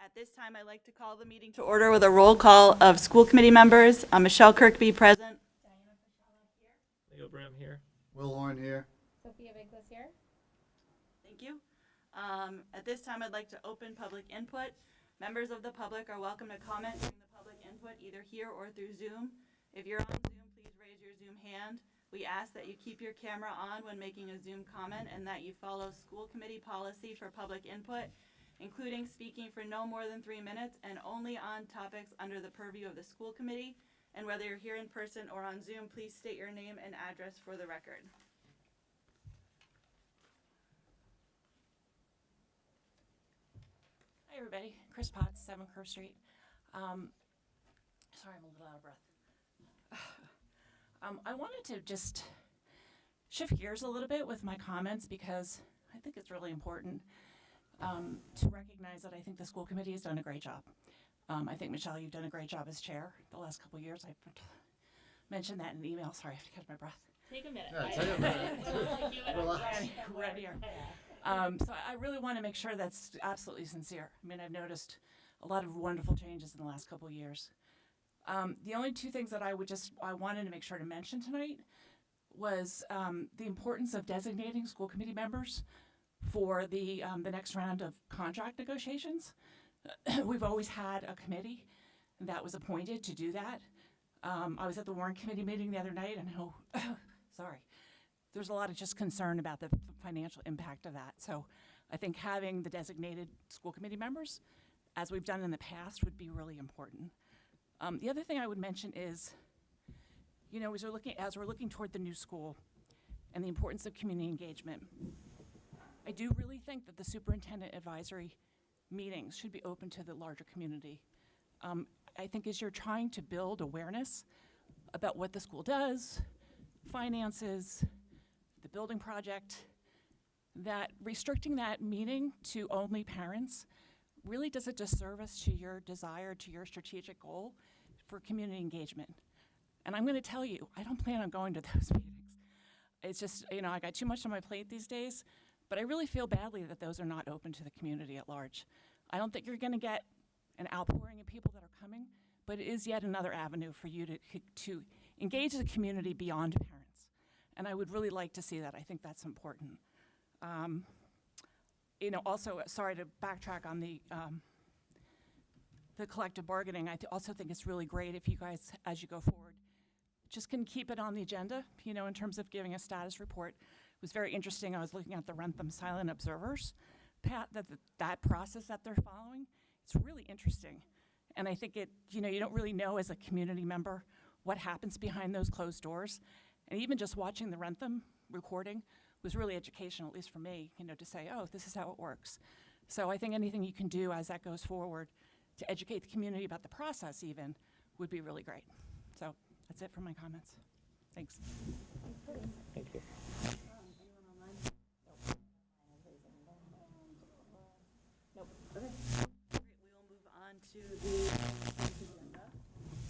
At this time, I'd like to call the meeting to order with a roll call of school committee members. Michelle Kirkby present. Leo Bram here. Will Horn here. Sophia Biglis here. Thank you. At this time, I'd like to open public input. Members of the public are welcome to comment during the public input either here or through Zoom. If you're on Zoom, please raise your Zoom hand. We ask that you keep your camera on when making a Zoom comment and that you follow school committee policy for public input, including speaking for no more than 3 minutes and only on topics under the purview of the school committee. And whether you're here in person or on Zoom, please state your name and address for the record. Hi everybody, Chris Potts, 7 Curve Street. Sorry, I'm a little out of breath. I wanted to just shift gears a little bit with my comments because I think it's really important to recognize that I think the school committee has done a great job. I think, Michelle, you've done a great job as chair the last couple of years. I mentioned that in the email. Sorry, I have to catch my breath. Take a minute. Yeah, take a minute. Relax. Right here. So I really want to make sure that's absolutely sincere. I mean, I've noticed a lot of wonderful changes in the last couple of years. The only two things that I wanted to make sure to mention tonight was the importance of designating school committee members for the next round of contract negotiations. We've always had a committee that was appointed to do that. I was at the warrant committee meeting the other night, and sorry, there's a lot of just concern about the financial impact of that. So I think having the designated school committee members, as we've done in the past, would be really important. The other thing I would mention is, you know, as we're looking toward the new school and the importance of community engagement, I do really think that the superintendent advisory meetings should be open to the larger community. I think as you're trying to build awareness about what the school does, finances, the building project, that restricting that meeting to only parents really does a disservice to your desire, to your strategic goal for community engagement. And I'm gonna tell you, I don't plan on going to those meetings. It's just, you know, I got too much on my plate these days, but I really feel badly that those are not open to the community at large. I don't think you're gonna get an outpouring of people that are coming, but it is yet another avenue for you to engage the community beyond parents. And I would really like to see that. I think that's important. You know, also, sorry to backtrack on the collective bargaining. I also think it's really great if you guys, as you go forward, just can keep it on the agenda, you know, in terms of giving a status report. It was very interesting. I was looking at the Rentham Silent Observers, that process that they're following. It's really interesting. And I think you know, you don't really know as a community member what happens behind those closed doors. And even just watching the Rentham recording was really educational, at least for me, you know, to say, oh, this is how it works. So I think anything you can do as that goes forward to educate the community about the process even would be really great. So that's it for my comments. Thanks. Thank you. Nope. Okay. Great, we will move on to the agenda.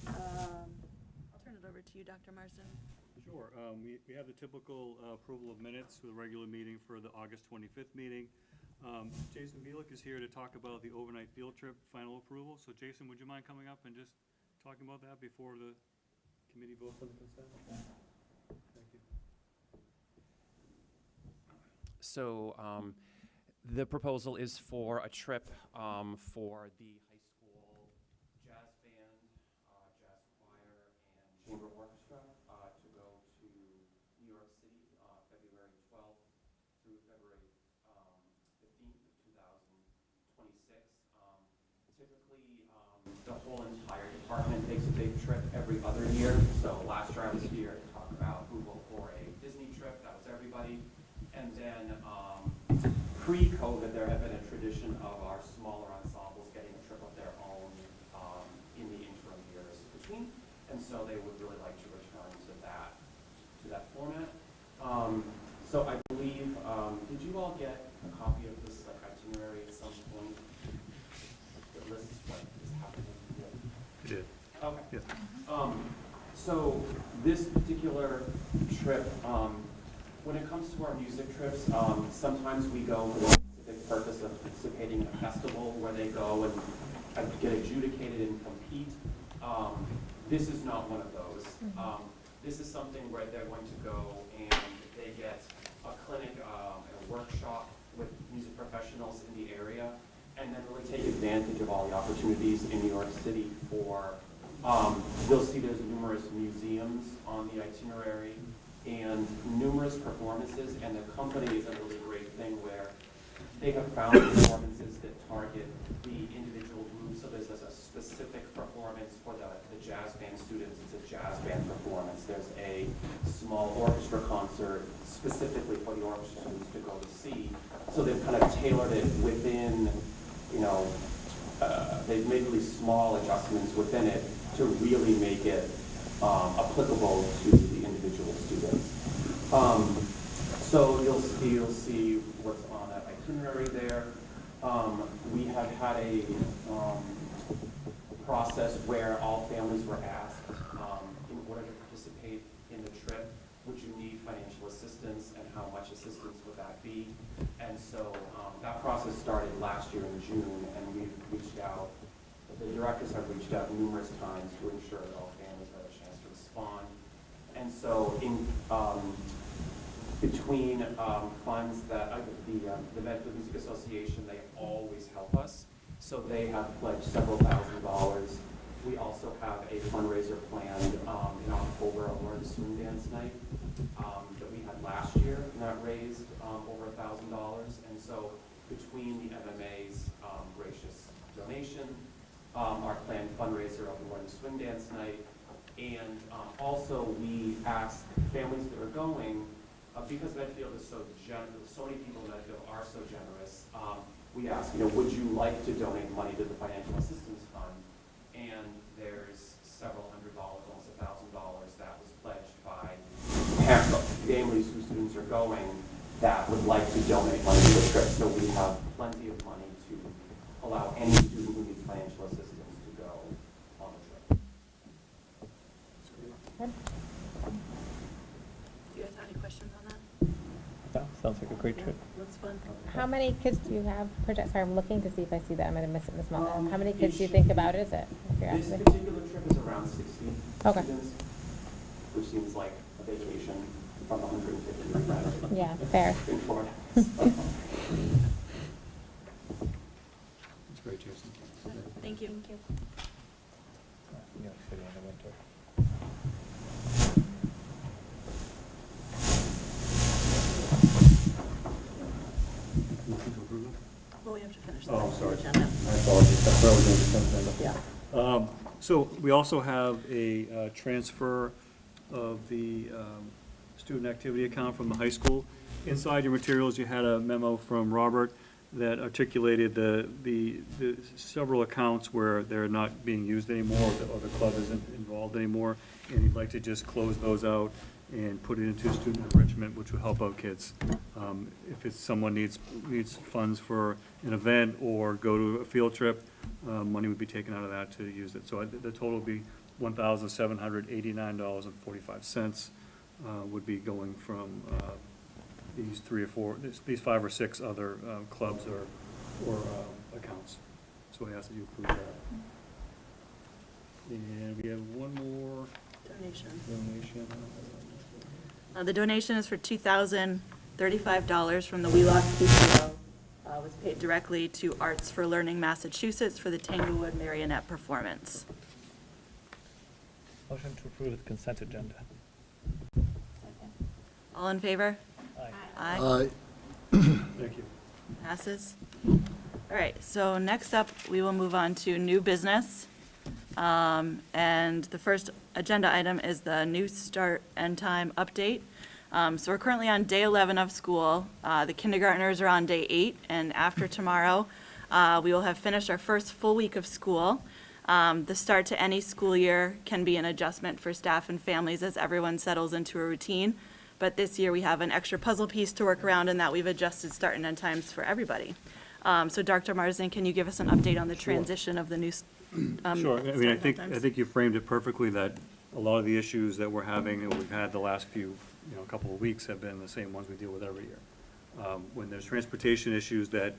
I'll turn it over to you, Dr. Marsden. Sure. We have the typical approval of minutes for the regular meeting for the August 25th meeting. Jason Bielik is here to talk about the overnight field trip final approval. So Jason, would you mind coming up and just talking about that before the committee votes on the consent? Thank you. So the proposal is for a trip for the high school jazz band, jazz choir, and chamber orchestra to go to New York City February 12th through February 15th of 2026. Typically, the whole entire department takes a big trip every other year. So last year I was here to talk about Google for a Disney trip. That was everybody. And then pre-COVID, there had been a tradition of our smaller ensembles getting a trip of their own in the interim years between. And so they would really like to return to that format. So I believe, did you all get a copy of this itinerary at some point that lists what is happening? You did. Okay. Yeah. So this particular trip, when it comes to our music trips, sometimes we go for the specific purpose of participating in a festival where they go and get adjudicated and compete. This is not one of those. This is something where they're going to go and they get a clinic and a workshop with music professionals in the area, and then really take advantage of all the opportunities in New York City for, you'll see there's numerous museums on the itinerary and numerous performances, and the company is a really great thing where they have found performances that target the individual groups. So there's a specific performance for the jazz band students. It's a jazz band performance. There's a small orchestra concert specifically for the orchestra students to go to see. So they've kind of tailored it within, they've made really small adjustments within it to really make it applicable to the individual students. So you'll see what's on that itinerary there. We have had a process where all families were asked, in order to participate in the trip, would you need financial assistance and how much assistance would that be? And so that process started last year in June, and we've reached out, the directors have reached out numerous times to ensure that all families have a chance to respond. And so in between funds that the Medfield Music Association, they always help us. So they have pledged several $1,000s. We also have a fundraiser planned in October over the swing dance night that we had last year, and that raised over $1,000. And so between the MMA's gracious donation, our planned fundraiser over the swing dance night, and also we asked families that are going, because Medfield is so generous, so many people in Medfield are so generous, we asked, would you like to donate money to the Financial Assistance Fund? And there's several $100s, almost $1,000 that was pledged by families whose students are going that would like to donate money to the trip. So we have plenty of money to allow any student who needs financial assistance to go on the trip. Do you guys have any questions on that? That sounds like a great trip. Looks fun. How many kids do you have per sorry, I'm looking to see if I see that. I'm gonna miss it in this moment. How many It kids do you should think be- about is it? If you're This asking. particular trip is around 60 Okay. students, which seems like a vacation from 150 we had Yeah, fair. in Florida. That's great, Jason. Thank you. New York City in the winter. Motion to approve it? Well, we have to finish Oh, the sorry. agenda. My apologies, that's what I was doing, consent agenda. Yeah. So we also have a transfer of the student activity account from the high school. Inside your materials, you had a memo from Robert that articulated the several accounts where they're not being used anymore, or the club isn't involved anymore, and he'd like to just close those out and put it into student enrichment, which will help out kids. If it's someone needs funds for an event or go to a field trip, money would be taken out of that to use it. So the total would be $1,789.45 would be going from these 5 or 6 other clubs or accounts. So I ask that you approve that. And we have one more Donation. donation. The donation is for $2,035 from the Wheelock PTO. Was paid directly to Arts for Learning Massachusetts for the Tanglewood Marionette performance. Motion to approve the consent agenda. All in favor? Aye. Aye. Thank you. Passes. All right, so next up, we will move on to new business. And the first agenda item is the new start and time update. So we're currently on day 11 of school. The kindergartners are on day 8, and after tomorrow, we will have finished our first full week of school. The start to any school year can be an adjustment for staff and families as everyone settles into a routine. But this year, we have an extra puzzle piece to work around in that we've adjusted start and end times for everybody. So Dr. Marsden, can you give us an update on the transition of the new Sure, I mean, I start and end think times? you framed it perfectly, that a lot of the issues that we're having, and we've had the last few, couple of weeks have been the same ones we deal with every year. When there's transportation issues that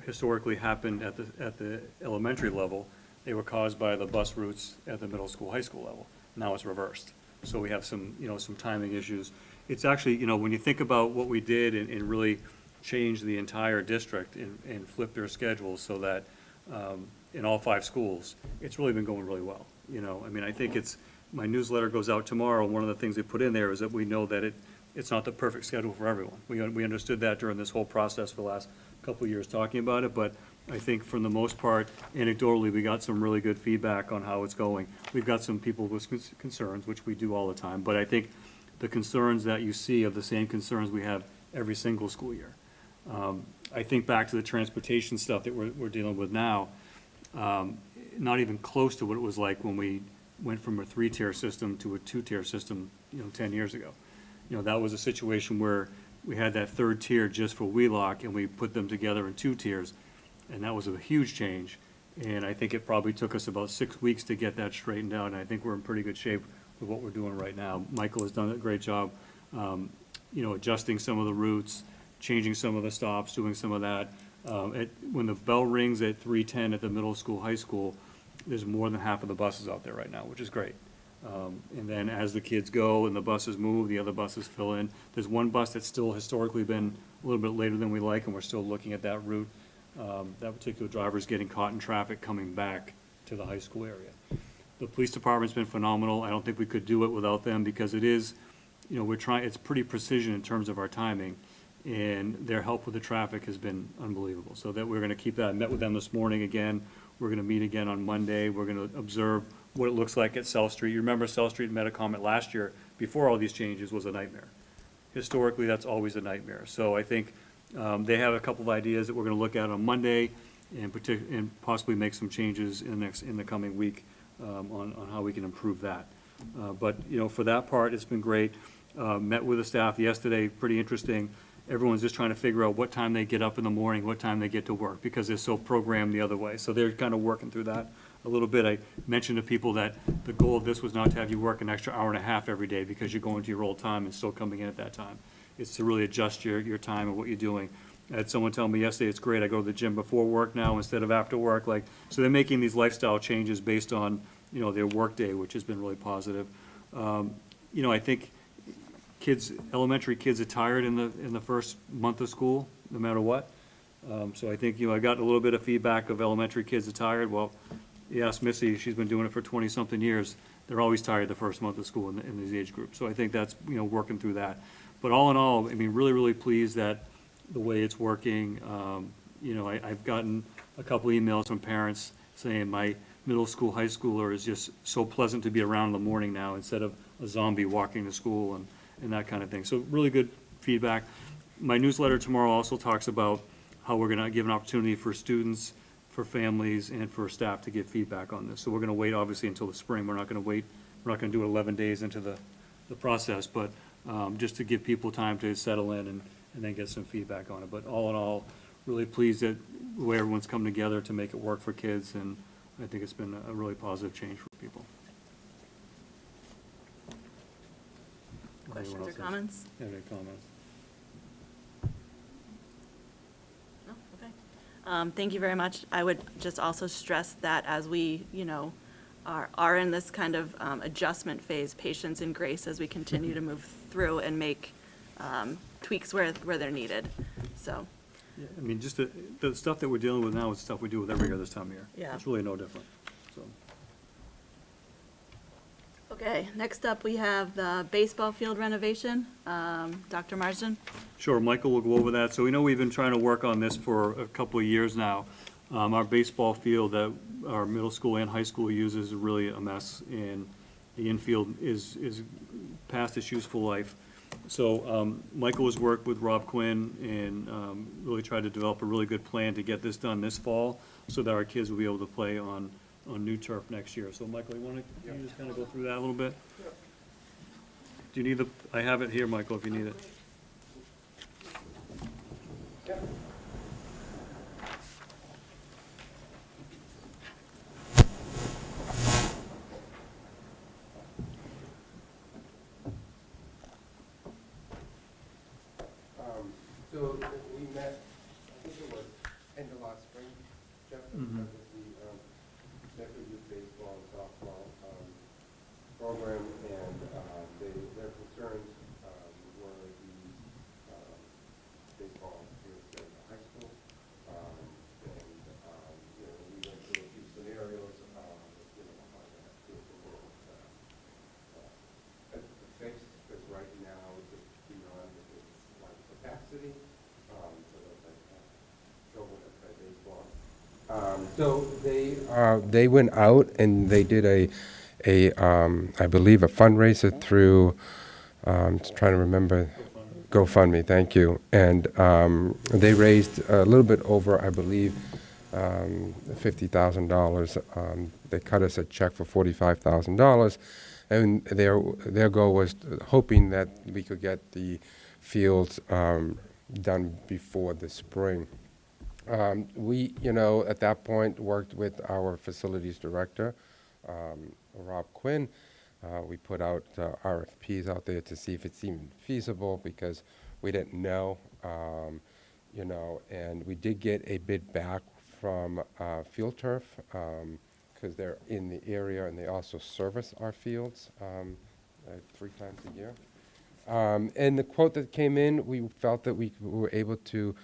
historically happened at the elementary level, they were caused by the bus routes at the middle school, high school level. Now it's reversed. So we have some, some timing issues. It's actually, when you think about what we did and really changed the entire district and flipped their schedules so that in all 5 schools, it's really been going really well. I think my newsletter goes out tomorrow, and one of the things they put in there is that we know that it's not the perfect schedule for everyone. We understood that during this whole process for the last couple of years talking about it, but I think for the most part, anecdotally, we got some really good feedback on how it's going. We've got some people with concerns, which we do all the time, but I think the concerns that you see are the same concerns we have every single school year. I think back to the transportation stuff that we're dealing with now, not even close to what it was like when we went from a 3-tier system to a 2-tier system, 10 years ago. That was a situation where we had that 3rd tier just for Wheelock, and we put them together in 2 tiers, and that was a huge change. And I think it probably took us about 6 weeks to get that straightened out, and I think we're in pretty good shape with what we're doing right now. Michael has done a great job, adjusting some of the routes, changing some of the stops, doing some of that. When the bell rings at 3:10 at the middle school, high school, there's more than half of the buses out there right now, which is great. And then as the kids go and the buses move, the other buses fill in. There's one bus that's still historically been a little bit later than we like, and we're still looking at that route. That particular driver's getting caught in traffic coming back to the high school area. The police department's been phenomenal. I don't think we could do it without them, because it is, it's pretty precision in terms of our timing, and their help with the traffic has been unbelievable. So that we're gonna keep that. I met with them this morning again. We're gonna meet again on Monday. We're gonna observe what it looks like at South Street. You remember South Street and Metacomet last year, before all these changes, was a nightmare. Historically, that's always a nightmare. So I think they have a couple of ideas that we're gonna look at on Monday, and possibly make some changes in the coming week on how we can improve that. But for that part, it's been great. Met with the staff yesterday, pretty interesting. Everyone's just trying to figure out what time they get up in the morning, what time they get to work, because they're so programmed the other way. So they're kind of working through that a little bit. I mentioned to people that the goal of this was not to have you work an extra hour and a half every day because you're going to your old time and still coming in at that time. It's to really adjust your time and what you're doing. I had someone tell me yesterday, it's great, I go to the gym before work now instead of after work. So they're making these lifestyle changes based on, their work day, which has been really positive. I think elementary kids are tired in the first month of school, no matter what. So I think, I got a little bit of feedback of elementary kids are tired. Well, you ask Missy, she's been doing it for 20-something years. They're always tired the first month of school in these age groups. So I think that's, working through that. But all in all, really, really pleased that the way it's working. I've gotten a couple emails from parents saying my middle school, high schooler is just so pleasant to be around in the morning now instead of a zombie walking to school and that kind of thing. So really good feedback. My newsletter tomorrow also talks about how we're gonna give an opportunity for students, for families, and for staff to give feedback on this. So we're gonna wait obviously until the spring. We're not gonna do it 11 days into the process, but just to give people time to settle in and then get some feedback on it. But all in all, really pleased at the way everyone's come together to make it work for kids, and I think it's been a really positive change for people. Questions Anyone or else has- comments? Have any comments? No? Okay. Thank you very much. I would just also stress that as we, are in this kind of adjustment phase, patience and grace as we continue to move through and make tweaks where they're needed. So, Yeah, just the stuff that we're dealing with now is stuff we do with every year this time of year. Yeah. It's really no different, so. okay, next up we have the baseball field renovation. Dr. Marsden? Sure, Michael will go over that. So we know we've been trying to work on this for a couple of years now. Our baseball field that our middle school and high school uses is really a mess, and the infield is past its useful life. So Michael has worked with Rob Quinn and really tried to develop a really good plan to get this done this fall so that our kids will be able to play on new turf next year. So Michael, you just kind of go through that a little bit? Do you need I have it here, Michael, if you need it. So we met, I think it was end of last spring, Jeff, Mhm. with the Medfield Youth Baseball and Softball program, and their concerns were the baseball fields at the high school. We went through a few scenarios, how that field could fixed, because right now it's just beyond its capacity, for those that have children that play baseball. So they went out and they did I believe a fundraiser through, just trying to remember, GoFundMe, thank you. And they raised a little bit over, I believe, $50,000. They cut us a check for $45,000. And their goal was hoping that we could get the fields done before the spring. We, at that point, worked with our facilities director, Rob Quinn. We put out RFPs out there to see if it's even feasible, because we didn't know, and we did get a bid back from Field Turf, because they're in the area and they also service our fields 3 times a year. And the quote that came in, we felt that we were able to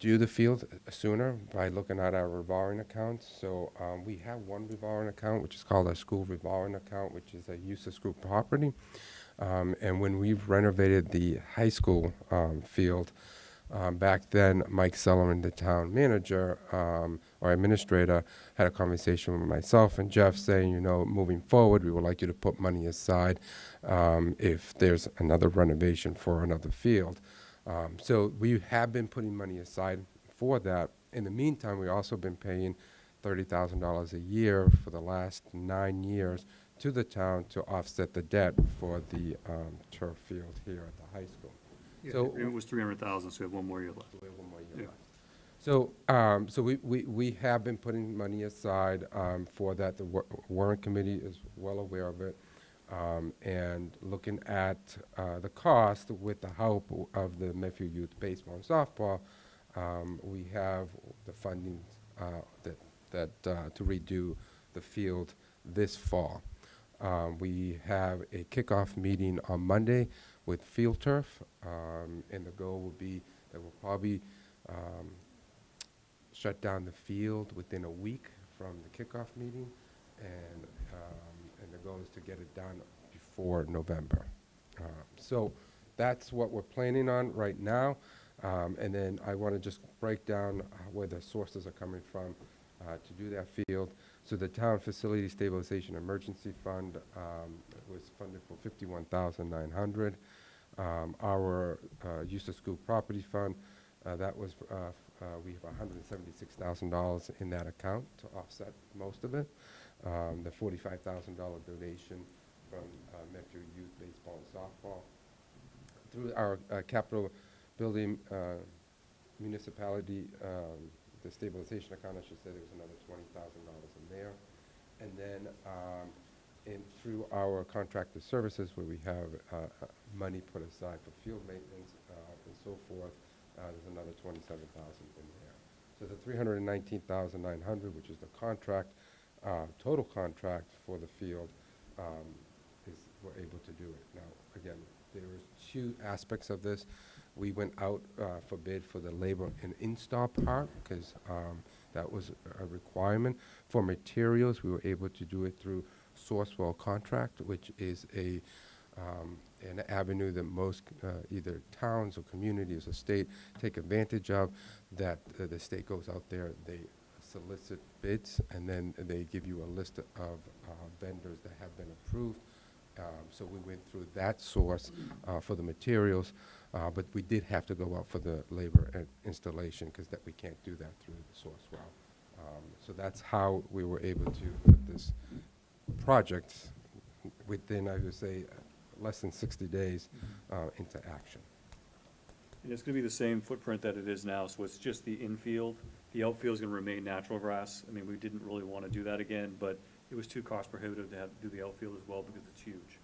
do the field sooner by looking at our revolving accounts. So we have one revolving account, which is called our school revolving account, which is a use of school property. And when we renovated the high school field, back then, Mike Sullivan, the town manager or administrator, had a conversation with myself and Jeff saying, moving forward, we would like you to put money aside if there's another renovation for another field. So we have been putting money aside for that. In the meantime, we've also been paying $30,000 a year for the last 9 years to the town to offset the debt for the turf field here at the high school. Yeah, So it was 300,000, so we have 1 more year left. we have 1 more Yeah. year left. So we have been putting money aside for that. The warrant committee is well aware of it. And looking at the cost with the help of the Medfield Youth Baseball and Softball, we have the funding to redo the field this fall. We have a kickoff meeting on Monday with Field Turf, and the goal will be that we'll probably shut down the field within a week from the kickoff meeting, and the goal is to get it done before November. So that's what we're planning on right now, and then I want to just break down where the sources are coming from to do that field. So the Town Facility Stabilization Emergency Fund was funded for $51,900. Our Use of School Property Fund, that was we have $176,000 in that account to offset most of it. The $45,000 donation from Medfield Youth Baseball and Softball. Through our capital building municipality, the stabilization account, I should say, there was another $20,000 in there. And then through our contracted services, where we have money put aside for field maintenance and so forth, there's another $27,000 in there. So the $319,900, which is the contract, total contract for the field, we're able to do it. Now, again, there was 2 aspects of this. We went out for bid for the labor and install part, because that was a requirement. For materials, we were able to do it through Sourcewell Contract, which is an avenue that most either towns or communities or state take advantage of, that the state goes out there, they solicit bids, and then they give you a list of vendors that have been approved. So we went through that source for the materials, but we did have to go out for the labor and installation, because that we can't do that through the Sourcewell. So that's how we were able to put this project within, I would say, less than 60 days into action. And it's going to be the same footprint that it is now, so it's just the infield. The outfield is going to remain natural grass. I mean, we didn't really want to do that again, but it was too cost prohibitive to have to do the outfield as well, because it's huge.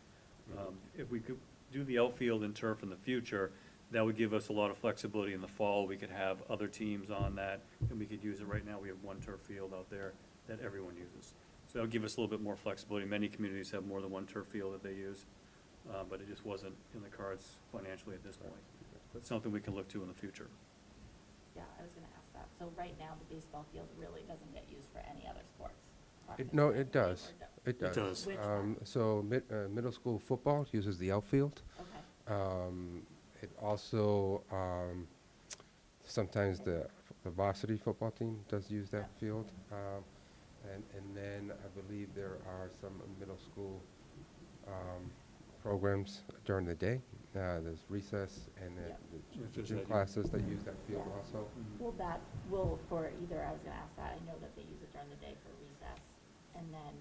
If we could do the outfield and turf in the future, That would give us a lot of flexibility in the fall. We could have other teams on that, and we could use it. Right now, we have one turf field out there that everyone uses. So that'll give us a little bit more flexibility. Many communities have more than one turf field that they use, but it just wasn't in the cards financially at this point. But something we can look to in the future. Yeah, I was gonna ask that. So right now, the baseball field really doesn't get used for any other sports? No, it does. Or It does. does. Which one? So middle school football uses the outfield. Okay, It also, sometimes the varsity football team does use that Yeah. field. And then I believe there are some middle school programs during the day. There's recess and then Yeah. the Phys gym ed. classes that use that field Yeah. also. will for either, I was gonna ask that, I know that they use it during the day for recess, and then,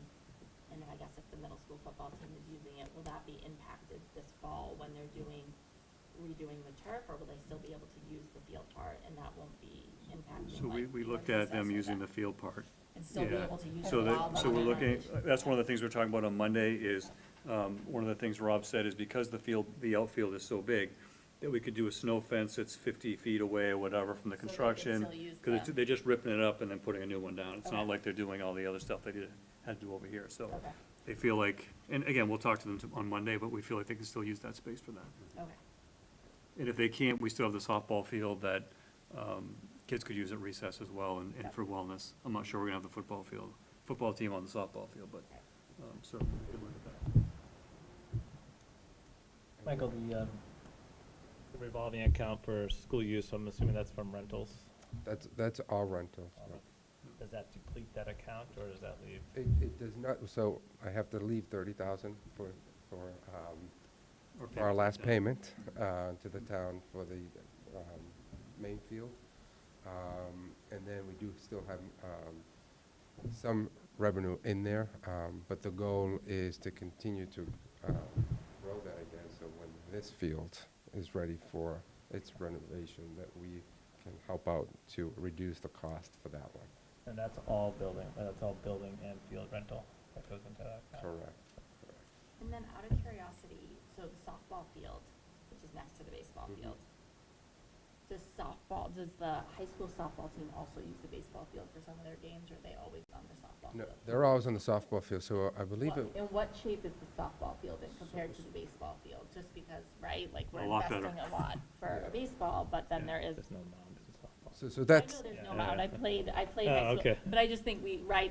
and I guess if the middle school football team is using it, will that be impacted this fall when they're redoing the turf, or will they still be able to use the field part, and that won't be impacted? So we looked at them using the field part. And still be Yeah. able to use it So while so we're they're looking, on that's one of the things we're talking about on Monday is, one of the things Rob said is because the outfield is so big, that we could do a snow fence that's 50 feet away or whatever from the So they could construction. still use Because the- they're just ripping it up and then putting a new one down. It's not Okay. like they're doing all the other stuff they had to do over here, so. Okay. They feel like, and again, we'll talk to them on Monday, but we feel like they can still use that space for that. Okay, And if they can't, we still have the softball field that kids could use at recess as well and for wellness. I'm not sure we're gonna have the football team on the softball field, but certainly we could look at that. Michael, the revolving account for school use, I'm assuming that's from rentals. That's all rental. Does that deplete that account, or does that leave? It does not, so I have to leave 30,000 for Or our pay- last payment to the town for the main field. And then we do still have some revenue in there, but the goal is to continue to grow that again, so when this field is ready for its renovation, that we can help out to reduce the cost for that one. And that's all building and field rental that goes into that account? Correct. and then out of curiosity, so the softball field, which is next to the baseball Mhm. field, does the high school softball team also use the baseball field for some of their games, or are they always on the softball No, field? they're always on the softball field, so I believe it, In what shape is the softball field in compared to the baseball field? Just because, right, like, we're A lot better. investing a lot for Yeah. a baseball, but then there is, There's no mound in softball. so that's, I know there's no Yeah. mound, I played Oh, high school, okay. but I just think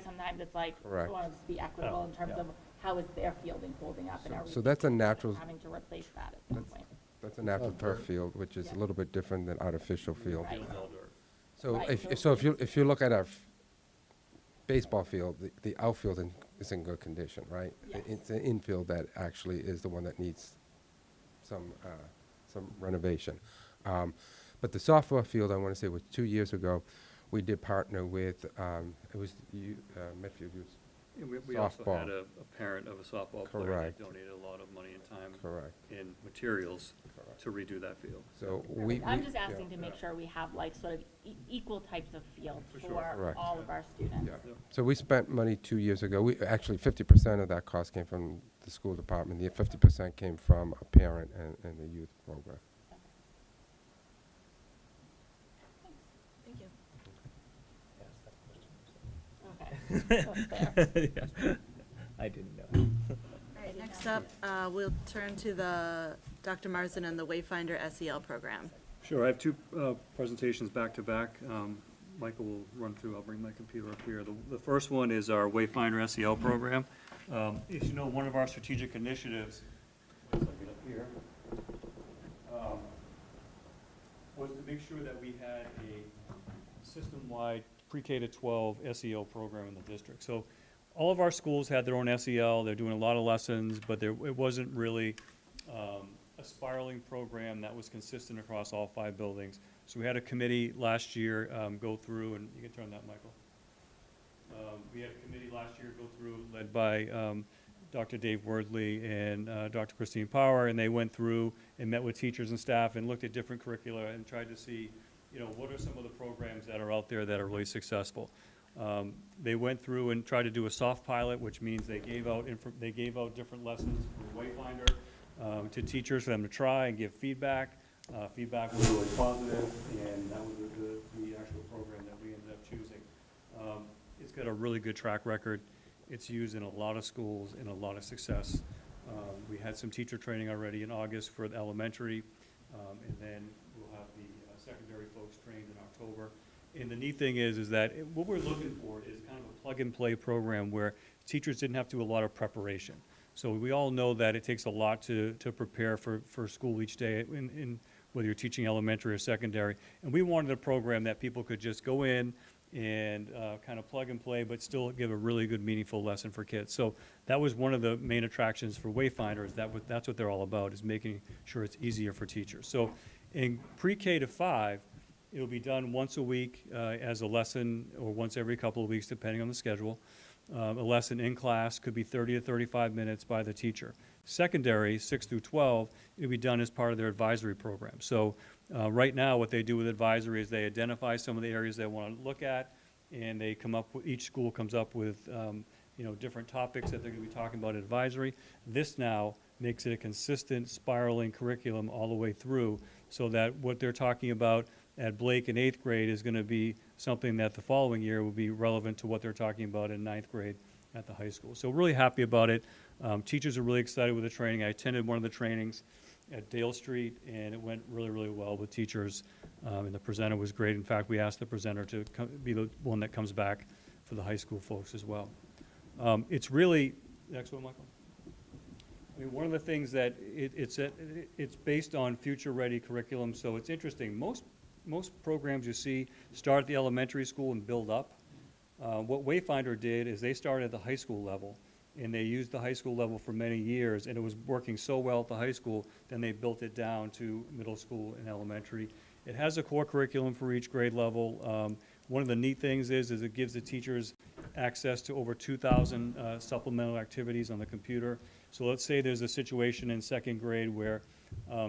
sometimes it's like, we Correct. want to just be equitable in terms yeah. of how is their fielding holding up, and are we so that's a thinking about natural, having to replace that at some point? that's a natural turf field, which is a Yeah. little bit different than artificial field. Right. It's all dirt. So Right, if you look at our baseball field, the outfield is in good condition, right? Yes. It's the infield that actually is the one that needs some renovation. But the softball field, I want to say was 2 years ago, we did partner with, it was Medfield Youth. And we also Softball. had a parent of a softball player Correct. that donated a lot of money and time Correct. and materials Correct. to redo that field. So we. I'm we- just yeah. asking to make sure we have like sort of equal types of field For sure. for Correct. all of our students. Yeah. So we spent money 2 years ago. Actually, 50% of that cost came from the school department. The 50% came from a parent and the youth program. Thank you. Yes, that question. Okay, that's fair. Yeah. I didn't know. All right, next up, we'll turn to the Dr. Marsden and the Wayfinder SEL program. Sure, I have two presentations back to back. Michael will run through, I'll bring my computer up here. The first one is our Wayfinder SEL program. As you know, one of our strategic initiatives, once I get up here, was to make sure that we had a system-wide pre-K to 12 SEL program in the district. So all of our schools had their own SEL, they're doing a lot of lessons, but it wasn't really a spiraling program that was consistent across all 5 buildings. So we had a committee last year go through, and you can turn that, Michael. We had a committee last year go through, led by Dr. Dave Wordley and Dr. Christine Power, and they went through and met with teachers and staff and looked at different curricula and tried to see, what are some of the programs that are out there that are really successful. They went through and tried to do a soft pilot, which means they gave out different lessons for Wayfinder to teachers for them to try and give feedback. Feedback was really positive, and that was the actual program that we ended up choosing. It's got a really good track record. It's used in a lot of schools and a lot of success. We had some teacher training already in August for the elementary, and then we'll have the secondary folks trained in October. And the neat thing is that what we're looking for is kind of a plug-and-play program where teachers didn't have to do a lot of preparation. So we all know that it takes a lot to prepare for school each day, in whether you're teaching elementary or secondary. And we wanted a program that people could just go in and kind of plug and play, but still give a really good, meaningful lesson for kids. So that was one of the main attractions for Wayfinders. That's what they're all about, is making sure it's easier for teachers. So in pre-K to 5, it'll be done once a week as a lesson, or once every couple of weeks, depending on the schedule. A lesson in class could be 30 to 35 minutes by the teacher. Secondary, 6 through 12, it'll be done as part of their advisory program. So right now, what they do with advisory is they identify some of the areas they want to look at, and they come up with, each school comes up with different topics that they're going to be talking about in advisory. This now makes it a consistent spiraling curriculum all the way through, so that what they're talking about at Blake in 8th grade is going to be something that the following year will be relevant to what they're talking about in 9th grade at the high school. So really happy about it. Teachers are really excited with the training. I attended one of the trainings at Dale Street, and it went really, really well with teachers, and the presenter was great. In fact, we asked the presenter to be the one that comes back for the high school folks as well. It's really, next one, Michael. I mean, one of the things that it's based on future-ready curriculum, so it's interesting. Most programs you see start at the elementary school and build up. What Wayfinder did is they started at the high school level, and they used the high school level for many years, and it was working so well at the high school, then they built it down to middle school and elementary. It has a core curriculum for each grade level. One of the neat things is it gives the teachers access to over 2,000 supplemental activities on the computer. So let's say there's a situation in 2nd grade where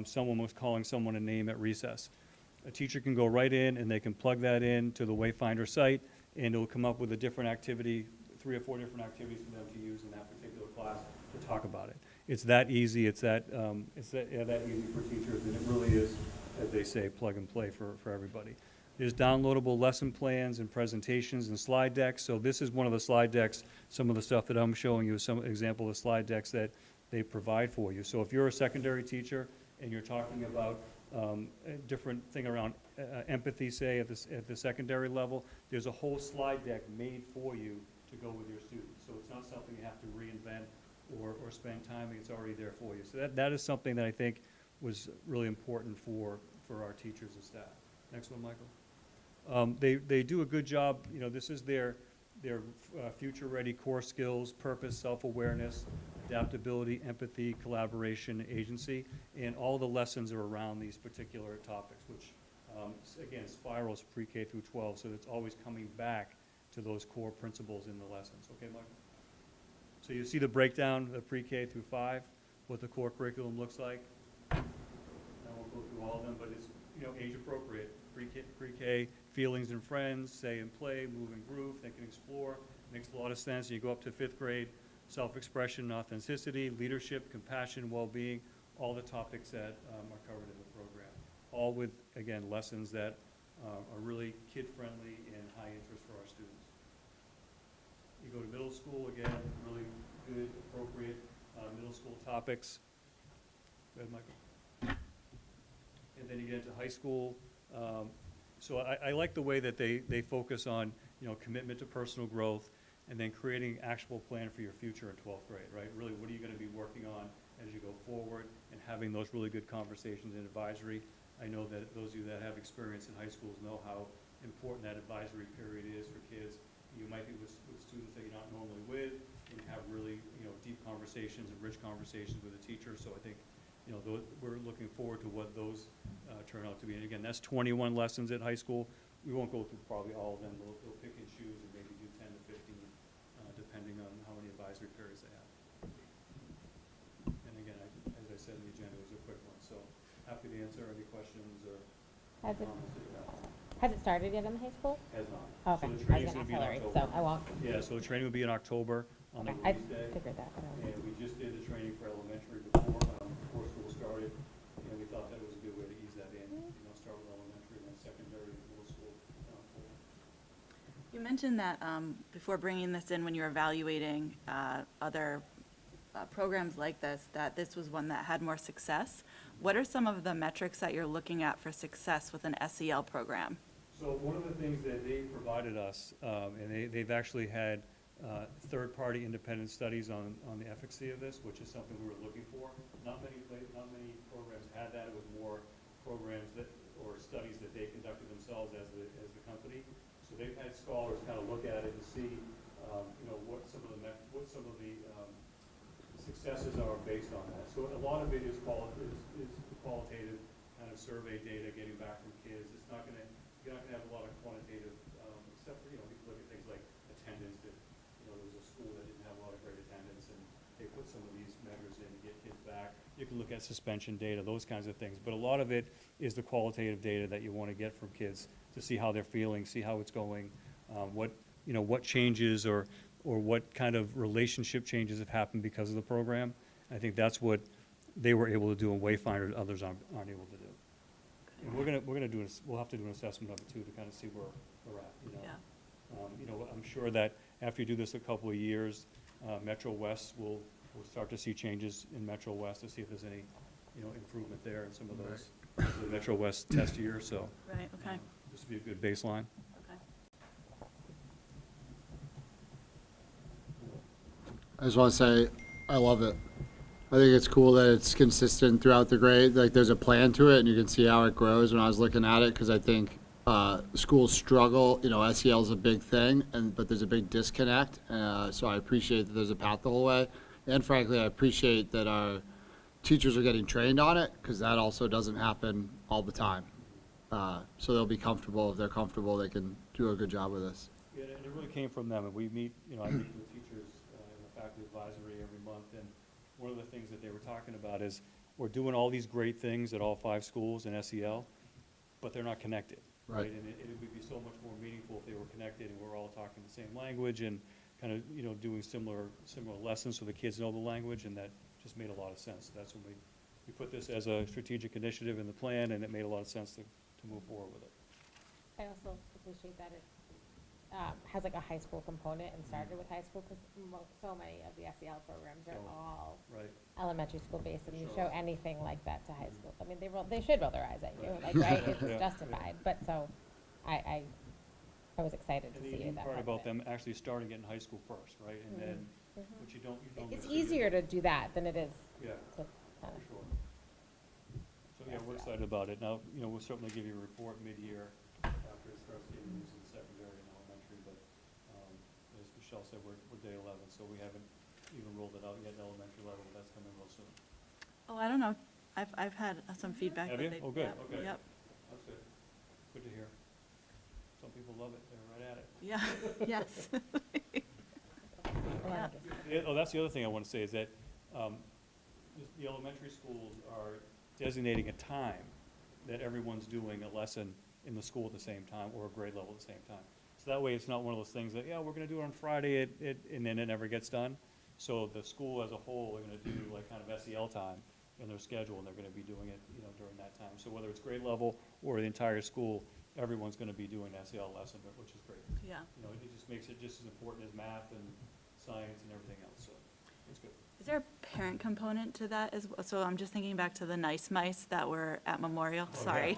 someone was calling someone a name at recess. A teacher can go right in and they can plug that in to the Wayfinder site, and it'll come up with a different activity, 3 or 4 different activities for them to use in that particular class to talk about it. It's that easy. It's that easy for teachers, and it really is, as they say, plug and play for everybody. There's downloadable lesson plans and presentations and slide decks. So this is one of the slide decks. Some of the stuff that I'm showing you is some example of slide decks that they provide for you. So if you're a secondary teacher and you're talking about a different thing around empathy, say, at the secondary level, there's a whole slide deck made for you to go with your students. So it's not something you have to reinvent or spend time, it's already there for you. So that is something that I think was really important for our teachers and staff. Next one, Michael. They do a good job. This is their future-ready core skills: purpose, self-awareness, adaptability, empathy, collaboration, agency, and all the lessons are around these particular topics, which, again, spirals pre-K through 12, so it's always coming back to those core principles in the lessons. Okay, Michael? So you see the breakdown of pre-K through 5, what the core curriculum looks like. I won't go through all of them, but it's age appropriate. Pre-K, feelings and friends, say and play, move and groove, think and explore. Makes a lot of sense. You go up to 5th grade, self-expression and authenticity, leadership, compassion, well-being, all the topics that are covered in the program. All with, again, lessons that are really kid-friendly and high interest for our students. You go to middle school, again, really good, appropriate middle school topics. Go ahead, Michael. And then you get into high school. So I like the way that they focus on, commitment to personal growth, and then creating actual plan for your future in 12th grade, right? Really, what are you going to be working on as you go forward, and having those really good conversations in advisory. I know that those of you that have experience in high schools know how important that advisory period is for kids. You might be with students that you're not normally with, and have really, deep conversations and rich conversations with a teacher. So I think, we're looking forward to what those turn out to be. And again, that's 21 lessons at high school. We won't go through probably all of them. They'll pick and choose and maybe do 10 to 15, depending on how many advisory periods they have. And again, as I said in the agenda, it was a quick one. So happy to answer any questions or comments that you have. Has it started yet in the high school? Has not. Okay, So the I was training's gonna gonna ask be in Hillary, so October. I won't. Yeah, so the training will be in October on the I release day. figured that. but I And won't. we just did the training for elementary before school started, and we thought that was a good way to ease that mentioned that before bringing this in, when you were evaluating other programs like this, that this was one that had more success. What are some of the metrics that you're looking at for success with an SEL program? So one of the things that they provided us, and they've actually had third-party independent studies on the efficacy of this, which is something we were looking for. Not many programs had that. It was more programs or studies that they conducted themselves as the company. So they've had scholars kind of look at it and see, what some of the successes are based on that. So a lot of it is qualitative kind of survey data, getting back from kids. You're not gonna have a lot of quantitative, except for, you can look at things like attendance. That, there was a school that didn't have a lot of great attendance, and they put some of these measures in to get kids back. You can look at suspension data, those kinds of things. But a lot of it is the qualitative data that you want to get from kids to see how they're feeling, see how it's going, what changes or what kind of relationship changes have happened because of the program. I think that's what they were able to do in Wayfinder, others aren't able to do. And we'll have to do an assessment of it too, to kind of see where we're at, Yeah. I'm sure that after you do this a couple of years, Metro West will start to see changes in Metro West to see if there's any, improvement there in some of those, the Metro West test year, so. Right, okay, This would be a good baseline. okay. I just want to say, I love it. I think it's cool that it's consistent throughout the grade. Like, there's a plan to it, and you can see how it grows when I was looking at it, because I think schools struggle. SEL is a big thing, but there's a big disconnect. So I appreciate that there's a path the whole way. And frankly, I appreciate that our teachers are getting trained on it, because that also doesn't happen all the time. So they'll be comfortable. If they're comfortable, they can do a good job with this. Yeah, and it really came from them, and we meet, I meet with teachers in the faculty advisory every month, and one of the things that they were talking about is we're doing all these great things at all 5 schools in SEL, but they're not connected, right? And it would be so much more meaningful if they were connected and we're all talking the same language and kind of, doing similar lessons so the kids know the language, and that just made a lot of sense. That's when we put this as a strategic initiative in the plan, and it made a lot of sense to move forward with it. I also appreciate that it has like a high school component and started with high school, because so many of the SEL programs are all Right. elementary school based, and you Sure. show anything like that to high school. I mean, they should roll their eyes at you, like, right? It's Yeah. justified, but so I was excited to And the see unique that part part about of it. them actually starting it in high school first, right? And then, but you don't. It's necessarily- easier to do that than it is Yeah, to kind for of. sure. So, yeah, we're excited about it. Now, we'll certainly give you a report mid-year after it starts getting used in secondary and elementary, but, as Michelle said, we're day 11, so we haven't even rolled it out yet in elementary level, but that's coming real soon. Oh, I don't know. I've had some feedback. Have that you? they- Oh, good, yep, okay. Yep, That's good. Good to hear. Some people love it, they're right at it. yeah, yes. Yeah. Yeah, that's the other thing I want to say is that the elementary schools are designating a time that everyone's doing a lesson in the school at the same time, or a grade level at the same time. So that way, it's not one of those things that, we're going to do it on Friday, and then it never gets done. So the school as a whole are going to do like kind of SEL time in their schedule, and they're going to be doing it, during that time. So whether it's grade level or the entire school, everyone's going to be doing an SEL lesson, which is great. Yeah. It just makes it just as important as math and science and everything else, so it's good. Is there a parent component to that as well? So I'm just thinking back to the nice mice that were at Memorial, sorry.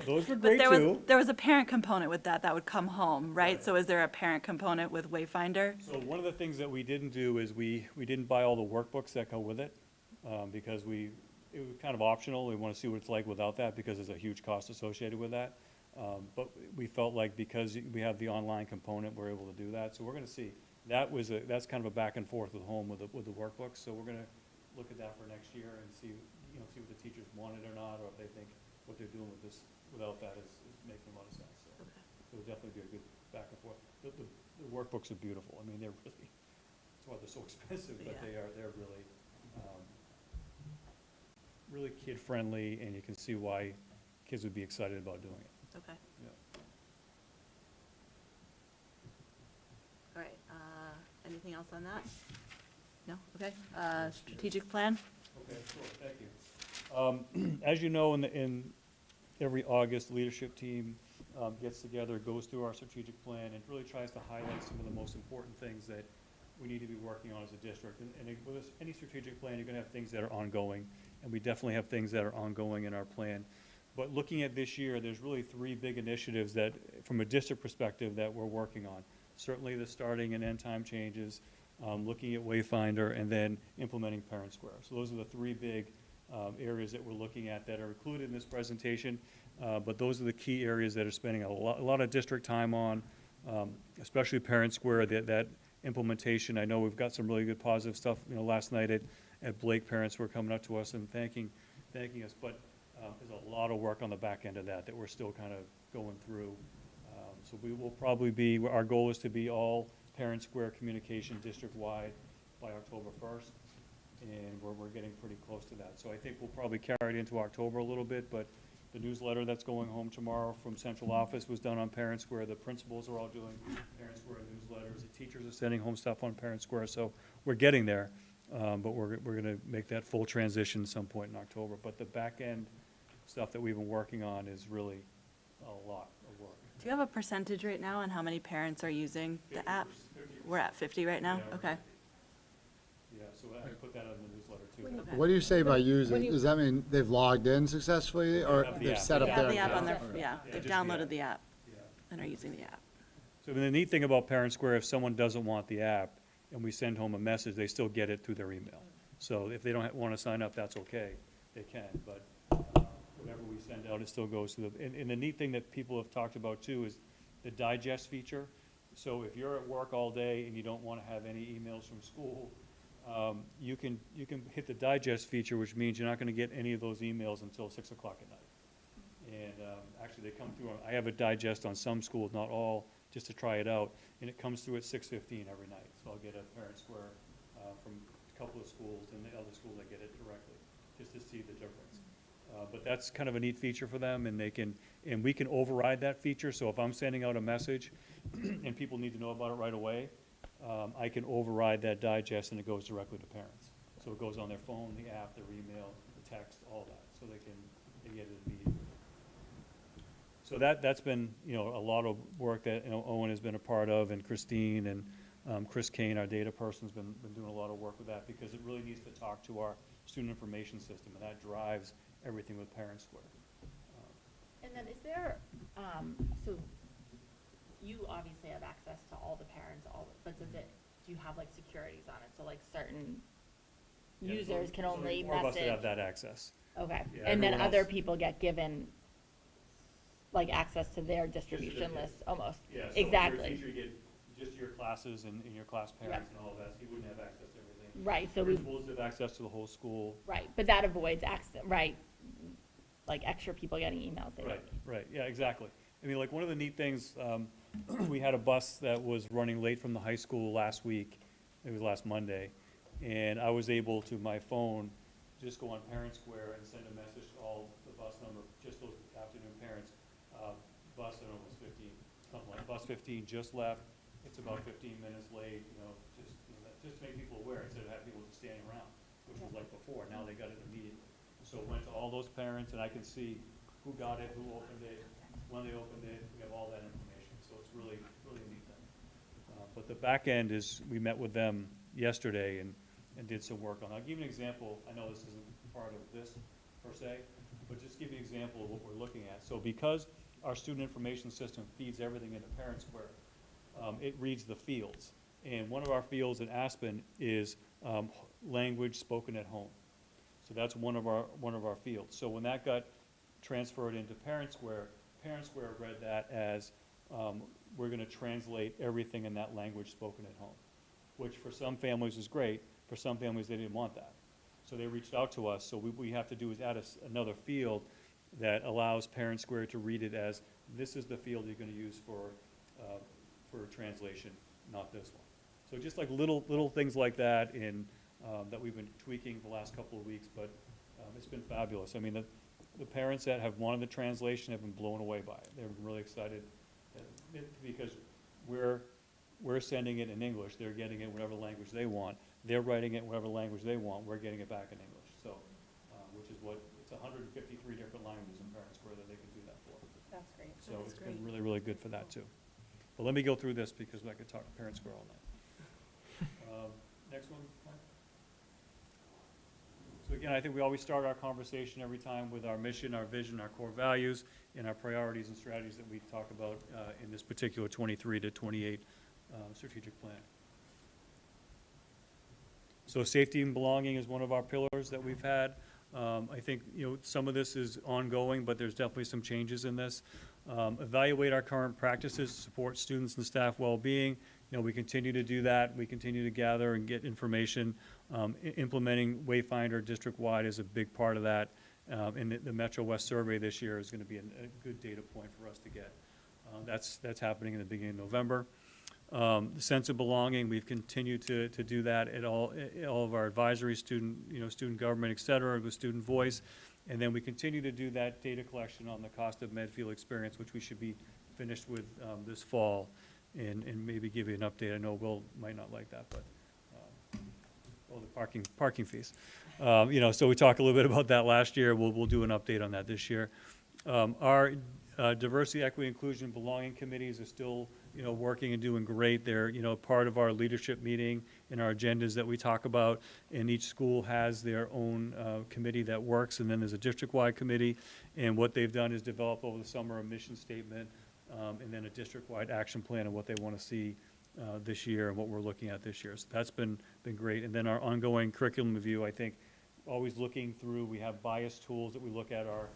Those were But great too. there was a parent component with that would come home, right? So is there a parent component with Wayfinder? So one of the things that we didn't do is we didn't buy all the workbooks that go with it, because it was kind of optional. We want to see what it's like without that, because there's a huge cost associated with that. But we felt like because we have the online component, we're able to do that. So we're going to see. That's kind of a back and forth with home with the workbooks. So we're going to look at that for next year and see what the teachers want it or not, or if they think what they're doing with this without that is making a lot of sense. So Okay. it'll definitely be a good back and forth. The workbooks are beautiful. I mean, they're really, that's why they're so expensive, but Yeah. they're really, really kid-friendly, and you can see why kids would be excited about doing it. Okay. Yeah. All right, anything else on that? No? Okay, strategic plan? Okay, sure, thank you. As you know, in every August, the leadership team gets together, goes through our strategic plan, and really tries to highlight some of the most important things that we need to be working on as a district. And with any strategic plan, you're gonna have things that are ongoing, and we definitely have things that are ongoing in our plan. But looking at this year, there's really 3 big initiatives that, from a district perspective, that we're working on. Certainly the starting and end time changes, looking at Wayfinder, and then implementing Parent Square. So those are the 3 big areas that we're looking at that are included in this presentation. But those are the key areas that are spending a lot of district time on, especially Parent Square, that implementation. I know we've got some really good positive stuff. Last night at Blake, parents were coming up to us and thanking us. But there's a lot of work on the back end of that we're still kind of going through. So we will probably be, our goal is to be all Parent Square communication district-wide by October 1st. And we're getting pretty close to that. So I think we'll probably carry it into October a little bit, but the newsletter that's going home tomorrow from central office was done on Parent Square. The principals are all doing Parent Square newsletters. The teachers are sending home stuff on Parent Square. So we're getting there, but we're gonna make that full transition at some point in October. But the back end stuff that we've been working on is really a lot of work. Do you have a percentage right now on how many parents are using the app? 50%. We're at 50 right now? Yeah, we're Okay. 50. Yeah, so I put that in the newsletter too. Okay. What do you say by using? when you- Does that mean they've logged in successfully, or have the they've app. set They up have their the app on account? their, yeah, Yeah, they've just the downloaded app. the app Yeah. and are using the app. So the neat thing about Parent Square, if someone doesn't want the app and we send home a message, they still get it through their email. So if they don't want to sign up, that's okay, they can, but whatever we send out, it still goes to the, and the neat thing that people have talked about too is the digest feature. So if you're at work all day and you don't want to have any emails from school, you can hit the digest feature, which means you're not going to get any of those emails until 6 o'clock at night. And actually, they come through, I have a digest on some schools, not all, just to try it out, and it comes through at 6:15 every night. So I'll get a Parent Square from a couple of schools, and the other schools I get it directly, just to see the difference. But that's kind of a neat feature for them, and we can override that feature. So if I'm sending out a message and people need to know about it right away, I can override that digest and it goes directly to parents. So it goes on their phone, the app, their email, the text, all that, so they get it immediately. So that's been, a lot of work that, Owen has been a part of, and Christine, and Chris Kane, our data person's been doing a lot of work with that, because it really needs to talk to our student information system, and that drives everything with Parent Square. And then is there, so you obviously have access to all the parents, but do you have like securities on it? So like certain Yeah, users can so only there's 4 of us that message? have that access. Okay, Yeah, and then everyone other else- people get given like access to their distribution yeah. list, almost? Yeah, so if you're a Exactly. teacher, you get just your classes and your class parents and all of that, so you wouldn't have access to everything. Right, so we, Principals have access to the whole school. right, but that avoids right, like extra people getting emails they don't Right, need. right, yeah, exactly. I mean, like, one of the neat things, we had a bus that was running late from the high school last week, it was last Monday, and I was able to, my phone, just go on Parent Square and send a message to all the bus number, just those afternoon parents. Bus, I don't know, was 15, something like, bus 15 just left, it's about 15 minutes late, just to make people aware, instead of having people just standing around, which was like before, now they got it immediately. So it went to all those parents, and I can see who got it, who opened it, when they opened it, we have all that information, so it's really, really a neat thing. But the back end is, we met with them yesterday and did some work on it. I'll give you an example, I know this isn't part of this per se, but just give you an example of what we're looking at. So because our student information system feeds everything into Parent Square, it reads the fields. And one of our fields in Aspen is language spoken at home. So that's one of our fields. So when that got transferred into Parent Square read that as we're going to translate everything in that language spoken at home, which for some families is great. For some families, they didn't want that. So they reached out to us. So what we have to do is add another field that allows Parent Square to read it as, this is the field you're going to use for translation, not this one. So just like little things like that that we've been tweaking the last couple of weeks, but it's been fabulous. I mean, the parents that have wanted the translation have been blown away by it. They're really excited because we're sending it in English. They're getting it in whatever language they want. They're writing it in whatever language they want. We're getting it back in English. So, which is it's 153 different languages in Parent Square that they can do that for. That's great. So it's been really, really good for that too. But let me go through this because I could talk to Parent Square all night. Next one, Mike. So again, I think we always start our conversation every time with our mission, our vision, our core values, and our priorities and strategies that we talk about in this particular 23 to 28 strategic plan. So safety and belonging is one of our pillars that we've had. I think, some of this is ongoing, but there's definitely some changes in this. Evaluate our current practices, support students and staff well-being. We continue to do that. We continue to gather and get information. Implementing Wayfinder district-wide is a big part of that. And the Metro West survey this year is going to be a good data point for us to get. That's happening in the beginning of November. The sense of belonging, we've continued to do that at all of our advisory, student government, et cetera, with student voice. And then we continue to do that data collection on the cost of Medfield experience, which we should be finished with this fall, and maybe give you an update. I know Will might not like that, but, the parking fees. So we talked a little bit about that last year. We'll do an update on that this year. Our diversity, equity, inclusion, belonging committees are still, working and doing great. They're, part of our leadership meeting and our agendas that we talk about. And each school has their own committee that works, and then there's a district-wide committee. And what they've done is develop over the summer a mission statement, and then a district-wide action plan of what they want to see this year and what we're looking at this year. So that's been great. And then our ongoing curriculum review, I think, always looking through. We have bias tools that we look at our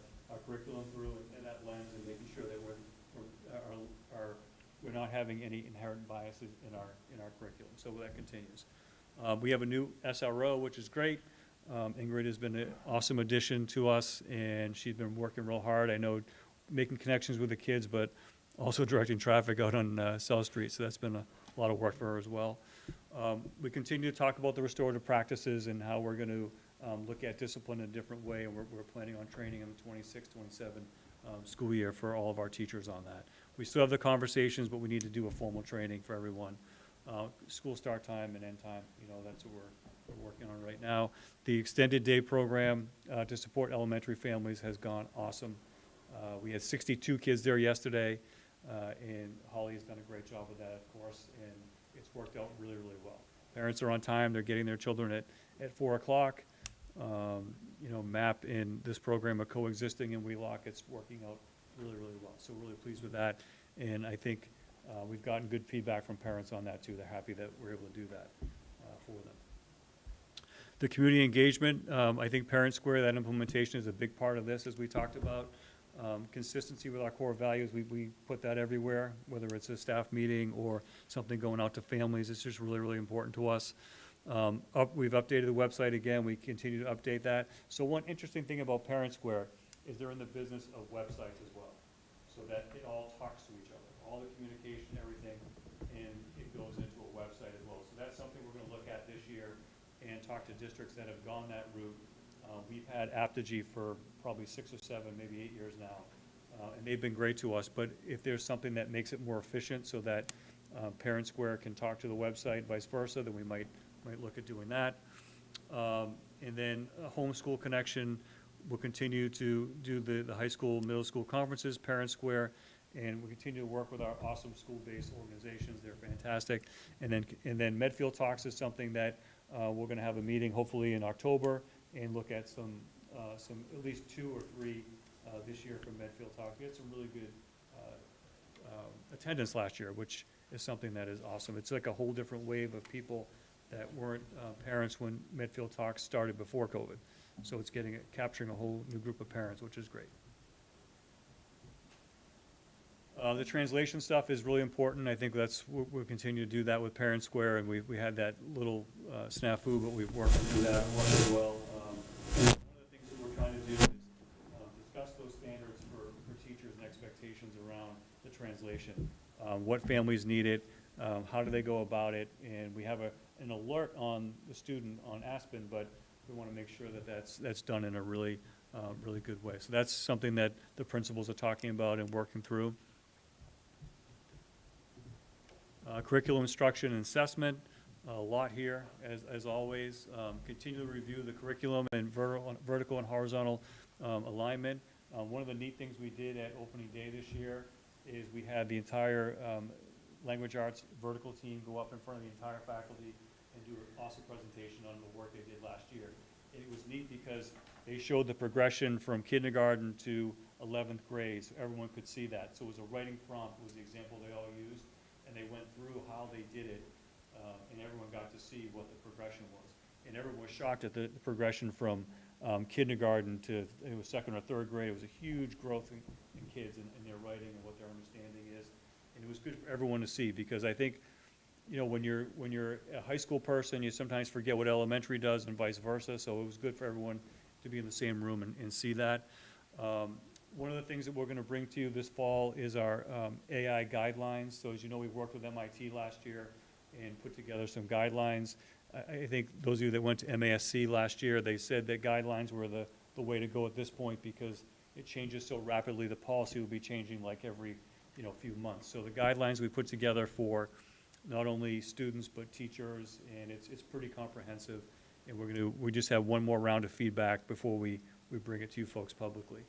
curriculum through and that lens, and making sure that we're not having any inherent biases in our curriculum. So that continues. We have a new SRO, which is great. Ingrid has been an awesome addition to us, and she's been working real hard. I know, making connections with the kids, but also directing traffic out on South Street. So that's been a lot of work for her as well. We continue to talk about the restorative practices and how we're going to look at discipline in a different way, and we're planning on training in the 26, 27 school year for all of our teachers on that. We still have the conversations, but we need to do a formal training for everyone. School start time and end time, that's what we're working on right now. The extended day program to support elementary families has gone awesome. We had 62 kids there yesterday, and Holly has done a great job with that, of course, and it's worked out really, really well. Parents are on time. They're getting their children at 4 o'clock. MAP in this program of coexisting in Wheelock, it's working out really, really well. So we're really pleased with that. And I think we've gotten good feedback from parents on that too. They're happy that we're able to do that for them. The community engagement, I think Parent Square, that implementation is a big part of this, as we talked about. Consistency with our core values, we put that everywhere, whether it's a staff meeting or something going out to families. It's just really, really important to us. We've updated the website again. We continue to update that. So one interesting thing about Parent Square is they're in the business of websites as well, so that it all talks to each other. All the communication, everything, and it goes into a website as well. So that's something we're going to look at this year and talk to districts that have gone that route. We've had Apogee for probably 6 or 7, maybe 8 years now, and they've been great to us. But if there's something that makes it more efficient so that Parent Square can talk to the website, vice versa, then we might look at doing that. And then a homeschool connection, we'll continue to do the high school, middle school conferences, Parent Square, and we continue to work with our awesome school-based organizations. They're fantastic. And then Medfield Talks is something that we're going to have a meeting hopefully in October and look at some at least 2 or 3 this year from Medfield Talks. We had some really good attendance last year, which is something that is awesome. It's like a whole different wave of people that weren't parents when Medfield Talks started before COVID. So it's capturing a whole new group of parents, which is great. The translation stuff is really important. I think we'll continue to do that with Parent Square, and we had that little snafu, but we've worked through that really well. One of the things that we're trying to do is discuss those standards for teachers and expectations around the translation. What families need it, how do they go about it, and we have an alert on the student on Aspen, but we want to make sure that that's done in a really good way. So that's something that the principals are talking about and working through. Curriculum instruction and assessment, a lot here, as always. Continue to review the curriculum and vertical and horizontal alignment. One of the neat things we did at opening day this year is we had the entire language arts vertical team go up in front of the entire faculty and do an awesome presentation on the work they did last year. It was neat because they showed the progression from kindergarten to 11th grade, so everyone could see that. So it was a writing prompt, was the example they all used, and they went through how they did it, and everyone got to see what the progression was. And everyone was shocked at the progression from kindergarten to, it was second or third grade. It was a huge growth in kids and their writing and what their understanding is. And it was good for everyone to see, because I think, you know, when you're a high school person, you sometimes forget what elementary does and vice versa. So it was good for everyone to be in the same room and see that. One of the things that we're going to bring to you this fall is our AI guidelines. So as you know, we worked with MIT last year and put together some guidelines. I think those of you that went to MASC last year, they said that guidelines were the way to go at this point, because it changes so rapidly. The policy will be changing like every, you know, few months. So the guidelines we put together for not only students but teachers, and it's pretty comprehensive. And we just have one more round of feedback before we bring it to you folks publicly.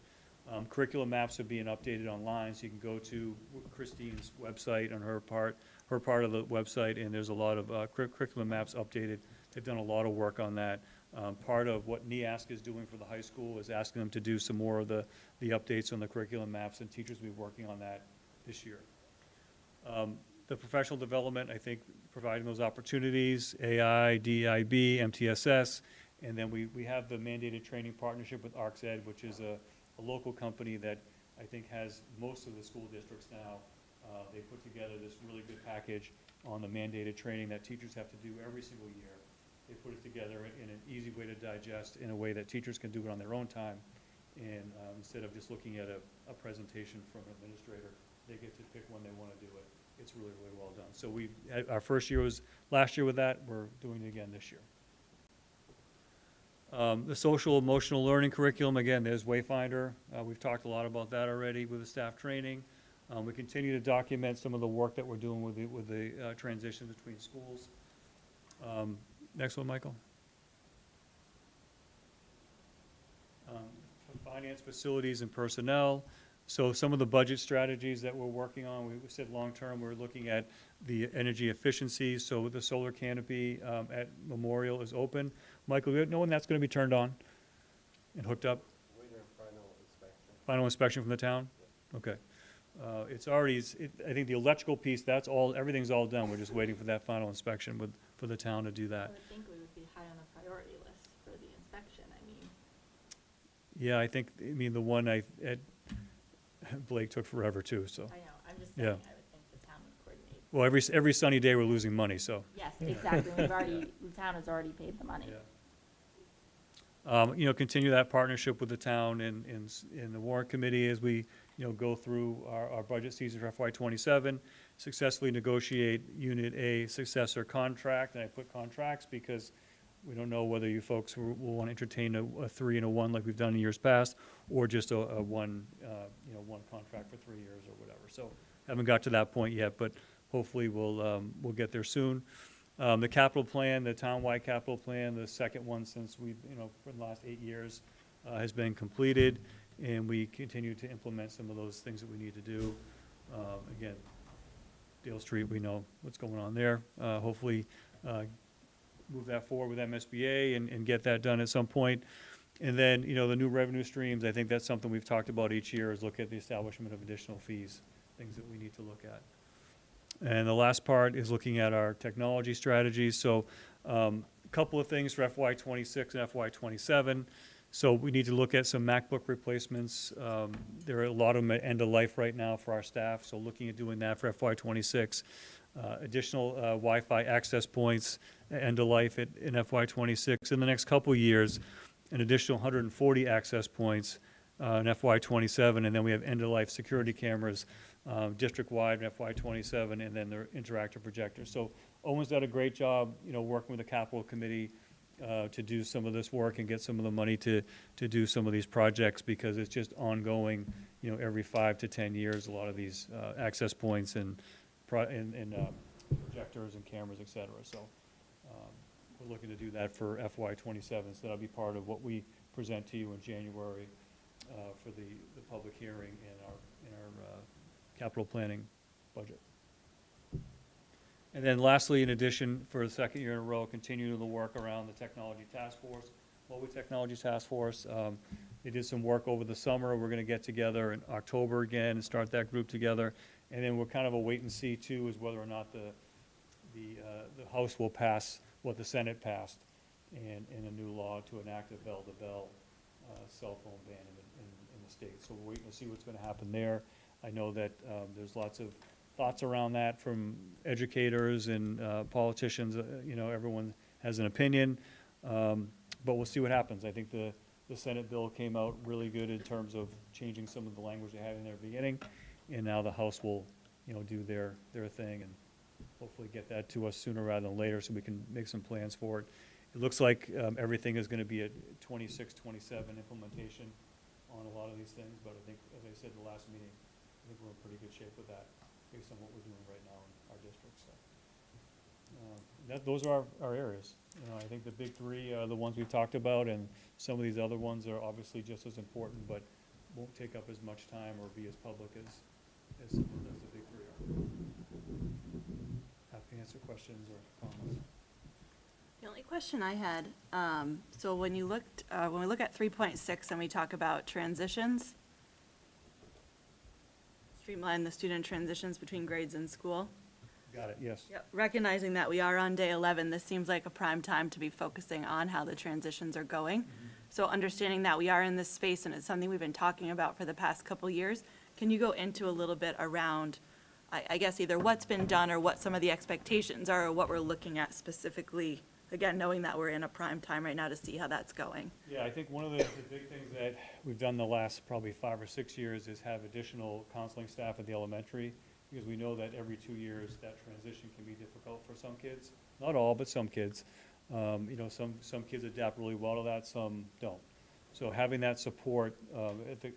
Curriculum maps are being updated online, so you can go to Christine's website on her part of the website, and there's a lot of curriculum maps updated. They've done a lot of work on that. Part of what NEASC is doing for the high school is asking them to do some more of the updates on the curriculum maps, and teachers will be working on that this year. The professional development, I think, providing those opportunities, AI, DIB, MTSS, and then we have the mandated training partnership with ArcsEd, which is a local company that I think has most of the school districts now. They put together this really good package on the mandated training that teachers have to do every single year. They put it together in an easy way to digest, in a way that teachers can do it on their own time. And instead of just looking at a presentation from an administrator, they get to pick when they want to do it. It's really, really well done. So our first year was last year with that. We're doing it again this year. The social emotional learning curriculum, again, there's Wayfinder. We've talked a lot about that already with the staff training. We continue to document some of the work that we're doing with the transition between schools. Next one, Michael. Finance, facilities, and personnel. So some of the budget strategies that we're working on, we said long-term, we're looking at the energy efficiency. So the solar canopy at Memorial is open. Michael, do you know when that's going to be turned on and hooked up? Waiting on final inspection. Final inspection from the town? Okay. It's already, I think the electrical piece, everything's all done. We're just waiting for that final inspection for the town to do I that. would think we would be high on the priority list for the inspection, I mean. Yeah, I mean, the one at Blake took forever too, so. I know, I'm just saying, Yeah. I would think the town would coordinate. Well, every sunny day we're losing money, so. Yes, exactly, the town has already paid the money. Yeah. You know, continue that partnership with the town and the warrant committee as we, you know, go through our budget season for FY27, successfully negotiate Unit A successor contract, and I put contracts because we don't know whether you folks will want to entertain a 3 and a 1 like we've done in years past, or just a one contract for 3 years or whatever. So haven't got to that point yet, but hopefully we'll get there soon. The capital plan, the townwide capital plan, the second one since we've, you know, for the last 8 years, has been completed, and we continue to implement some of those things that we need to do. Again, Dale Street, we know what's going on there. Hopefully, move that forward with MSBA and get that done at some point. And then, you know, the new revenue streams, I think that's something we've talked about each year, is look at the establishment of additional fees, things that we need to look at. And the last part is looking at our technology strategies. So a couple of things for FY26 and FY27. So we need to look at some MacBook replacements. There are a lot of them at end of life right now for our staff, so looking at doing that for FY26. Additional Wi-Fi access points at end of life in FY26. In the next couple of years, an additional 140 access points in FY27, and then we have end of life security cameras district-wide in FY27, and then their interactive projectors. So Owen's done a great job, you know, working with the capital committee to do some of this work and get some of the money to do some of these projects, because it's just ongoing, you know, every 5 to 10 years, a lot of these access points and projectors and cameras, et cetera. So we're looking to do that for FY27, so that'll be part of what we present to you in January for the public hearing in our capital planning budget. And then lastly, in addition, for the second year in a row, continuing the work around the technology task force, Mobile Technology Task Force. They did some work over the summer. We're gonna get together in October again and start that group together. And then we're kind of a wait and see too, is whether or not the House will pass what the Senate passed and a new law to enact a bell-to-bell cell phone ban in the state. So we're waiting to see what's gonna happen there. I know that there's lots of thoughts around that from educators and politicians. You know, everyone has an opinion, but we'll see what happens. I think the Senate bill came out really good in terms of changing some of the language they had in their beginning, and now the House will, you know, do their thing and hopefully get that to us sooner rather than later so we can make some plans for it. It looks like everything is going to be a 26, 27 implementation on a lot of these things, but I think, as I said in the last meeting, I think we're in pretty good shape with that based on what we're doing right now in our district. So those are our areas. You know, I think the big three are the ones we talked about, and some of these other ones are obviously just as important, but won't take up as much time or be as public as the big three are. Happy to answer questions or comments. The only question I had, so when we look at 3.6 and we talk about transitions, streamline the student transitions between grades and school. Got it, yes. Yep. Recognizing that we are on day 11, this seems like a prime time to be focusing on how the transitions are going. So understanding that we are in this space and it's something we've been talking about for the past couple years, can you go into a little bit around, I guess, either what's been done or what some of the expectations are or what we're looking at specifically, again, knowing that we're in a prime time right now to see how that's going? Yeah, I think one of the big things that we've done the last probably 5 or 6 years is have additional counseling staff at the elementary, because we know that every 2 years that transition can be difficult for some kids. Not all, but some kids. You know, some kids adapt really well to that, some don't. So having that support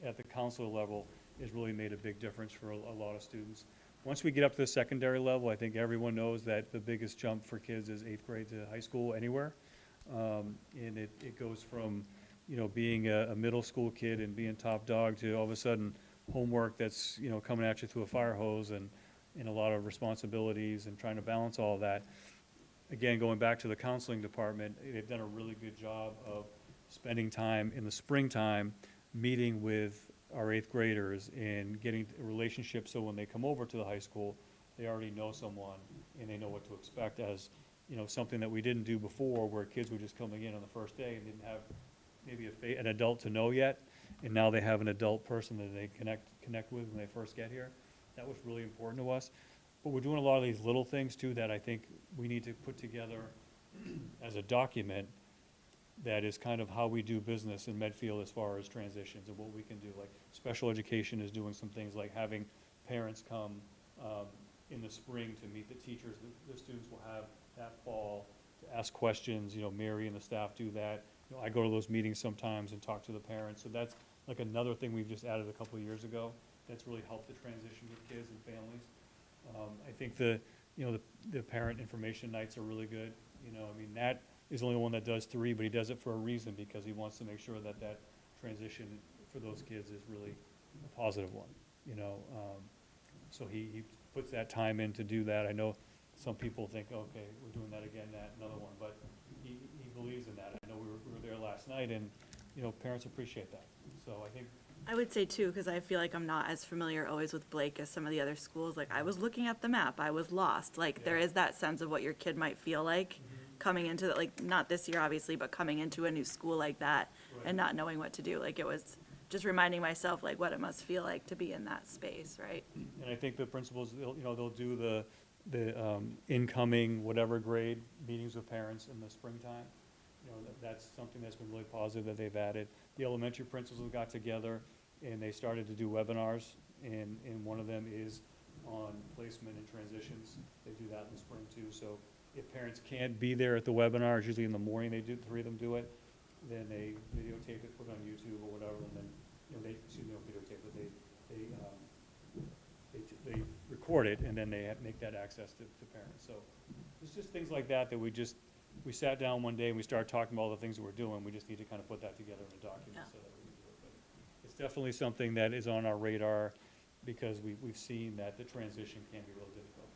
at the counselor level has really made a big difference for a lot of students. Once we get up to the secondary level, I think everyone knows that the biggest jump for kids is 8th grade to high school anywhere. And it goes from, you know, being a middle school kid and being top dog to all of a sudden homework that's, you know, coming at you through a fire hose and a lot of responsibilities and trying to balance all of that. Again, going back to the counseling department, they've done a really good job of spending time in the springtime meeting with our 8th graders and getting a relationship so when they come over to the high school, they already know someone and they know what to expect, as, you know, something that we didn't do before where kids were just coming in on the first day and didn't have maybe an adult to know yet, and now they have an adult person that they connect with when they first get here. That was really important to us. But we're doing a lot of these little things too that I think we need to put together as a document that is kind of how we do business in Medfield as far as transitions and what we can do. Like special education is doing some things like having parents come in the spring to meet the teachers the students will have that fall to ask questions. You know, Mary and the staff do that. You know, I go to those meetings sometimes and talk to the parents. So that's like another thing we've just added a couple of years ago that's really helped the transition with kids and families. I think the parent information nights are really good. You know, I mean, Nat is only one that does 3, but he does it for a reason because he wants to make sure that that transition for those kids is really a positive one, you know. So he puts that time in to do that. I know some people think, okay, we're doing that again, another one, but he believes in that. I know we were there last night, and, you know, parents appreciate that. So I think I would say too, because I feel like I'm not as familiar always with Blake as some of the other schools. Like I was looking at the map, I was lost. Like there is that sense of what your kid might feel like coming into that, like not this year obviously, but coming into a new school like that and not knowing what to do. Like it was just reminding myself like what it must feel like to be in that space, right? And I think the principals, they'll do the incoming whatever grade meetings with parents in the springtime. You know, that's something that's been really positive that they've added. The elementary principals got together and they started to do webinars, and one of them is on placement and transitions. They do that in the spring too. So if parents can't be there at the webinars, usually in the morning they do, 3 of them do it, then they videotape it, put it on YouTube or whatever, and then, you know, they don't videotape it, they record it, and then they make that access to parents. So it's just things like that we sat down one day and we started talking about all the things that we're doing. We just need to kind of put that together in a document so that we can do it. But it's definitely something that is on our radar because we've seen that the transition can be real difficult.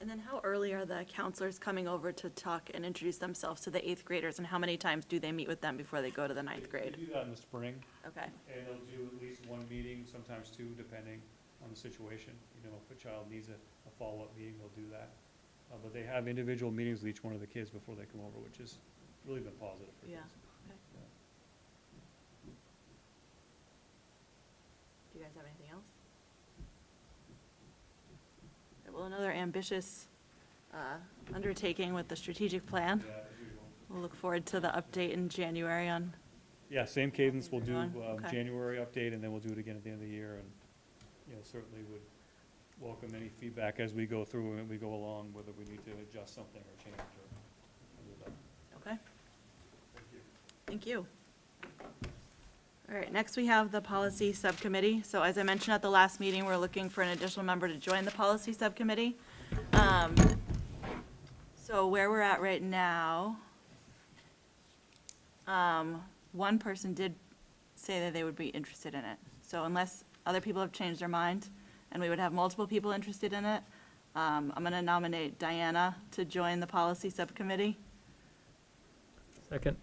And then how early are the counselors coming over to talk and introduce themselves to the 8th graders, and how many times do they meet with them before they go to the 9th grade? They do that in the spring, Okay, and they'll do at least one meeting, sometimes two, depending on the situation. You know, if a child needs a follow-up meeting, they'll do that. But they have individual meetings with each one of the kids before they come over, which has really been positive for yeah, kids. okay. Do you guys have anything else? Okay, well, another ambitious undertaking with the strategic plan. Yeah, as usual. We'll look forward to the update in January on, Yeah, same cadence, we'll do Things are going, okay. January update, and then we'll do it again at the end of the year, and, you know, certainly would welcome any feedback as we go through and we go along, whether we need to adjust something or change or any of that. okay? Thank you. Thank you. All right, next we have the policy subcommittee. So as I mentioned at the last meeting, we're looking for an additional member to join the policy subcommittee. So where we're at right now, one person did say that they would be interested in it. So unless other people have changed their mind, and we would have multiple people interested in it, I'm gonna nominate Diana to join the policy subcommittee. Second.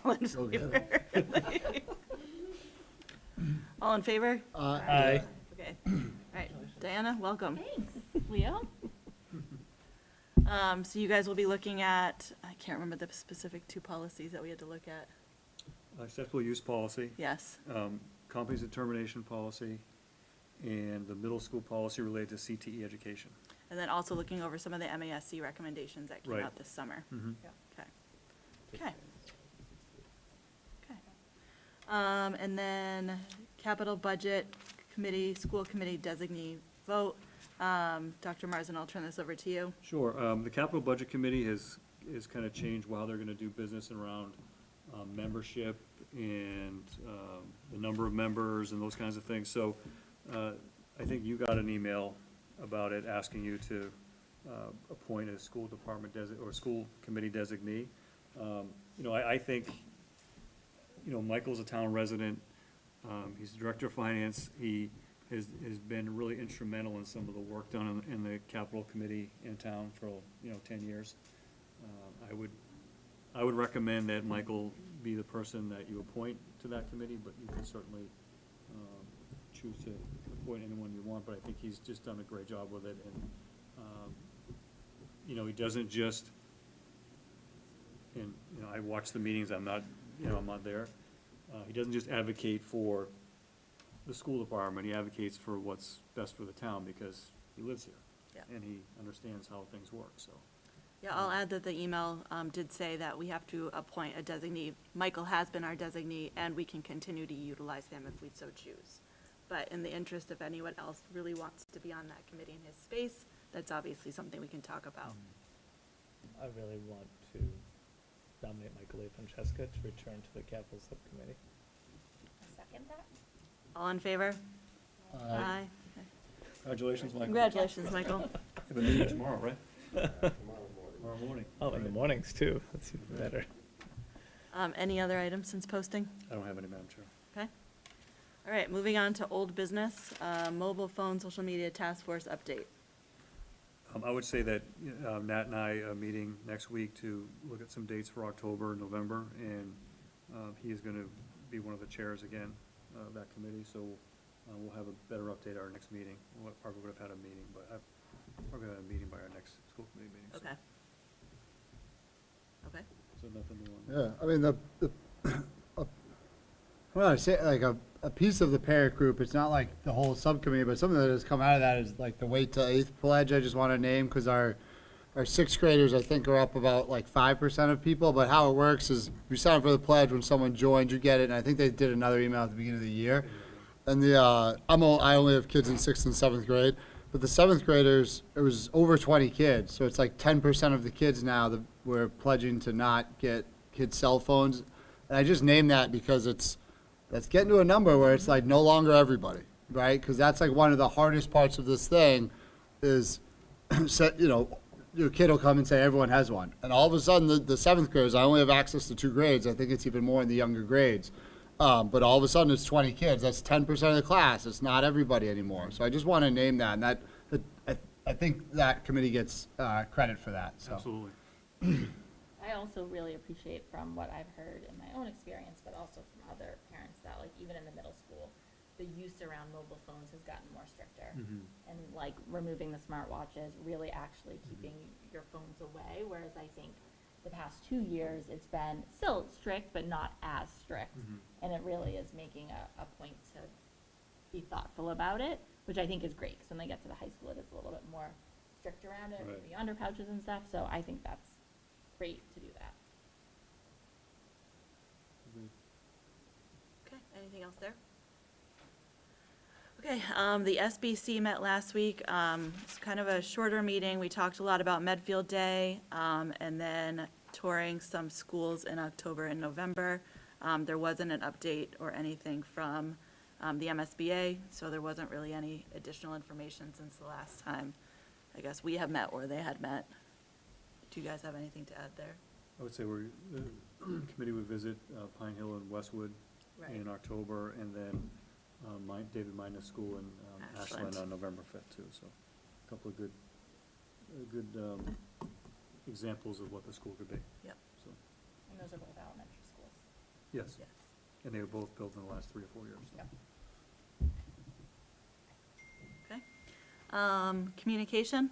All in Go get favor? All in favor? Aye. Okay, all right, Diana, welcome. Thanks, Leo. So you guys will be looking at, I can't remember the specific two policies that we had to look at. Acceptable use policy, Yes, comprehensive determination policy, and the middle school policy related to CTE education. and then also looking over some of the MASC recommendations that came Right. out this summer. Mhm. Okay. Okay. Okay. And then capital budget committee, school committee designee vote. Dr. Marsden, I'll turn this over to you. Sure. The capital budget committee has kind of changed how they're going to do business around membership and the number of members and those kinds of things. So I think you got an email about it asking you to appoint a school department or school committee designee. You know, I think, you know, Michael's a town resident. He's the director of finance. He has been really instrumental in some of the work done in the capital committee in town for, you know, 10 years. I would recommend that Michael be the person that you appoint to that committee, but you can certainly choose to appoint anyone you want, but I think he's just done a great job with it, and, you know, he doesn't just, and, you know, I watch the meetings, I'm not there. He doesn't just advocate for the school department, he advocates for what's best for the town, because he lives here. Yeah. And he understands how things work, so. Yeah, I'll add that the email did say that we have to appoint a designee. Michael has been our designee, and we can continue to utilize him if we so choose. But in the interest of anyone else really wants to be on that committee in his space, that's obviously something we can talk about. I really want to nominate Michael A. Francesca to return to the capital subcommittee. Second that? All in favor? Aye. Congratulations, Michael. Congratulations, Michael. Have a meeting tomorrow, right? Tomorrow morning. Oh, in the mornings too. That's even better. Any other items since posting? I don't have any, Madam Chair. Okay. All right, moving on to old business, mobile phone, social media task force update. I would say that Nat and I are meeting next week to look at some dates for October and November, and he is going to be one of the chairs again of that committee, so we'll have a better update at our next meeting. We'll probably would have had a meeting, but I've probably have a meeting by our next school committee meeting. so- Okay. Okay. So nothing new on. Yeah, I mean, well, I say, like, a piece of the parent group, it's not like the whole subcommittee, but something that has come out of that is like the wait till eighth pledge, I just want to name, because our sixth graders, I think, are up about like 5% of people, but how it works is you sign up for the pledge, when someone joins, you get it, and I think they did another email at the beginning of the year. And I only have kids in 6th and 7th grade, but the 7th graders, it was over 20 kids, so it's like 10% of the kids now that we're pledging to not get kids' cell phones. And I just named that because that's getting to a number where it's like no longer everybody, right? Because that's like one of the hardest parts of this thing is, you know, your kid will come and say everyone has one. And all of a sudden, the seventh graders, I only have access to 2 grades. I think it's even more in the younger grades. But all of a sudden, it's 20 kids. That's 10% of the class. It's not everybody anymore. So I just want to name that. And I think that committee gets credit for that. So. Absolutely. I also really appreciate from what I've heard in my own experience, but also from other parents, that like even in the middle school, the use around mobile phones has gotten more stricter. And like removing the smartwatches, really actually keeping your phones away, whereas I think the past 2 years, it's been still strict, but not as strict. And it really is making a point to be thoughtful about it, which I think is great, because when they get to the high school, it is a little bit more strict around it, with Right. the under pouches and stuff, so I think that's great to do that. Okay, anything else there? Okay, the SBC met last week. It's kind of a shorter meeting. We talked a lot about Medfield Day, and then touring some schools in October and November. There wasn't an update or anything from the MSBA, so there wasn't really any additional information since the last time, I guess, we have met or they had met. Do you guys have anything to add there? I would say the committee would visit Pine Hill and Westwood Right. in October, and then David Minus School in Ashland. Ashland on November 5th, too. So a couple of good examples of what the school could be. Yep. So, And those are both elementary schools. yes. Yes. And they were both built in the last 3 or 4 years. So. Okay. Communication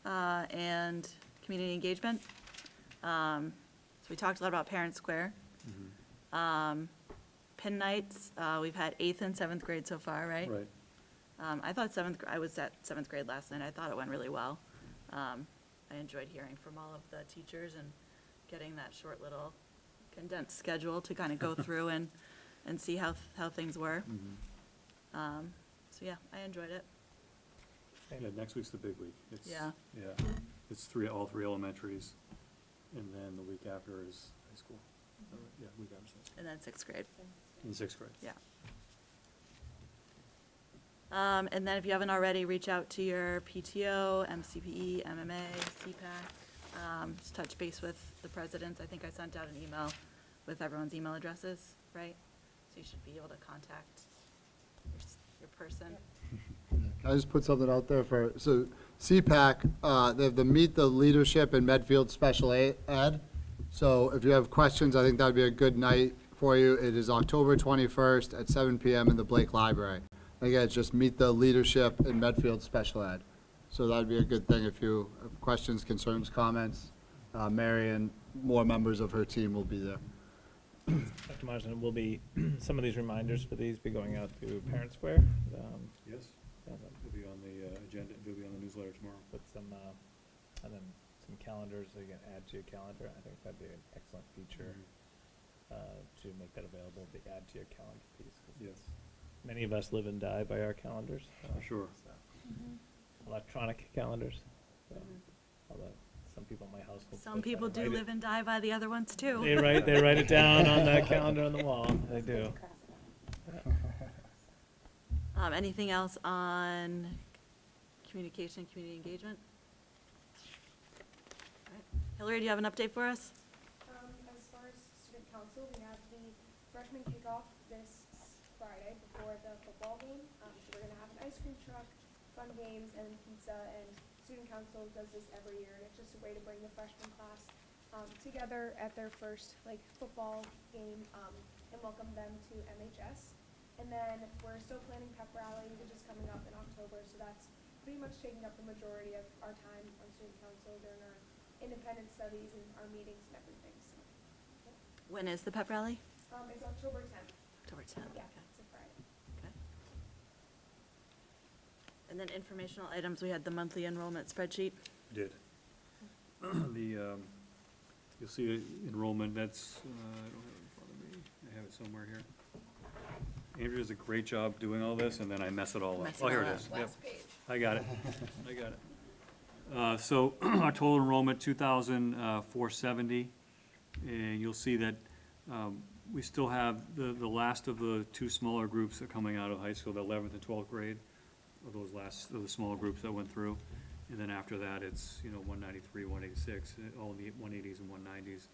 and community engagement. So we talked a lot about Parent Square. Pin nights, we've had 8th and 7th grade so far, right? Right. I thought I was at 7th grade last night. I thought it went really well. I enjoyed hearing from all of the teachers and getting that short little condensed schedule to kind of go through and see how things were. So yeah, I enjoyed it. Yeah, next week's the big week. It's, Yeah. Yeah. It's all three elementaries, and then the week after is high school. Yeah, week after is high school. And then 6th grade. In 6th grade. Yeah. And then if you haven't already, reach out to your PTO, MCPE, MMA, CPAC. Just touch base with the presidents. I think I sent out an email with everyone's email addresses, right? So you should be able to contact your person. Can I just put something out there so CPAC, they have the Meet the Leadership in Medfield Special Ed. So if you have questions, I think that'd be a good night for you. It is October 21st at 7 p.m. in the Blake Library. Again, it's just Meet the Leadership in Medfield Special Ed. So that'd be a good thing if you have questions, concerns, comments. Mary and more members of her team will be there. Dr. Marsden, will be, some of these reminders for these be going out to Parent Square? Yes. It'll be on the agenda, it'll be on the newsletter tomorrow. With some, and then some calendars that you can add to your calendar. I think that'd be an excellent feature to make that available, the add to your calendar piece. 'Cause Yes. many of us live and die by our calendars. For sure. So, electronic calendars. So, although some people in my household. Some people do live and die by the other ones too. They write it down on that calendar on the wall. They do. Anything else on communication, community engagement? All right. Hillary, do you have an update for us? As far as student council, we have the freshman kickoff this Friday before the football game. So we're gonna have an ice cream truck, fun games, and pizza, and student council does this every year, and it's just a way to bring the freshman class together at their first football game and welcome them to MHS. And then we're still planning pep rally, which is coming up in October, so that's pretty much taking up the majority of our time on student council during our independent studies and our meetings and everything, so. When is the pep rally? It's October 10th. October 10th. Yeah, Okay. it's a Friday. Okay. And then informational items, we had the monthly enrollment spreadsheet. Did. You'll see enrollment, that's, I don't have it in front of me. I have it somewhere here. Andrew does a great job doing all this, and then I mess it all up. Mess it Oh, here all it up. is. Yep. I got it. So our total enrollment, 2,470. And you'll see that we still have the last of the two smaller groups that are coming out of high school, the 11th and 12th grade, of those last of the smaller groups that went through. And then after that, it's, 193, 186, all in the 180s and 190s.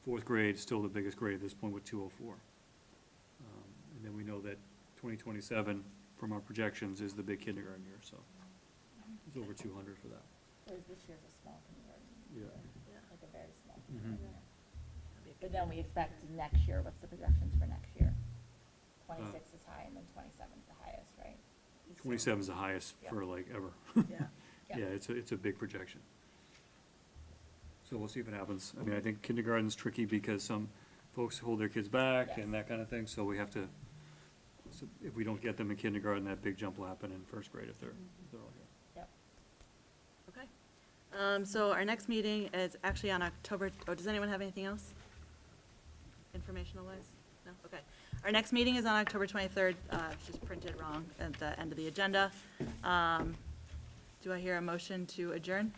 Fourth grade, still the biggest grade at this point with 204. And then we know that 2027, from our projections, is the big kindergarten year, so it's over 200 for that. Whereas this year's a small kindergarten, Yeah. like a very small Mhm. kindergarten. But then we expect next year, what's the projections for next year? 26 is high and then 27 is the highest, right? 27 is the highest Yeah. for like ever. Yeah. Yeah, it's a big projection. So we'll see if it happens. I mean, I think kindergarten's tricky because some folks hold their kids back and that kind of thing, so we have to, so if we don't get them in kindergarten, that big jump will happen in first grade if they're all here. Yep. Okay. So our next meeting is actually on October, does anyone have anything else? Informational wise? No? Okay. Our next meeting is on October 23rd, it's just printed wrong at the end of the agenda. Do I hear a motion to adjourn?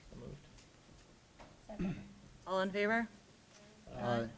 So moved. Second. All in favor? Aye.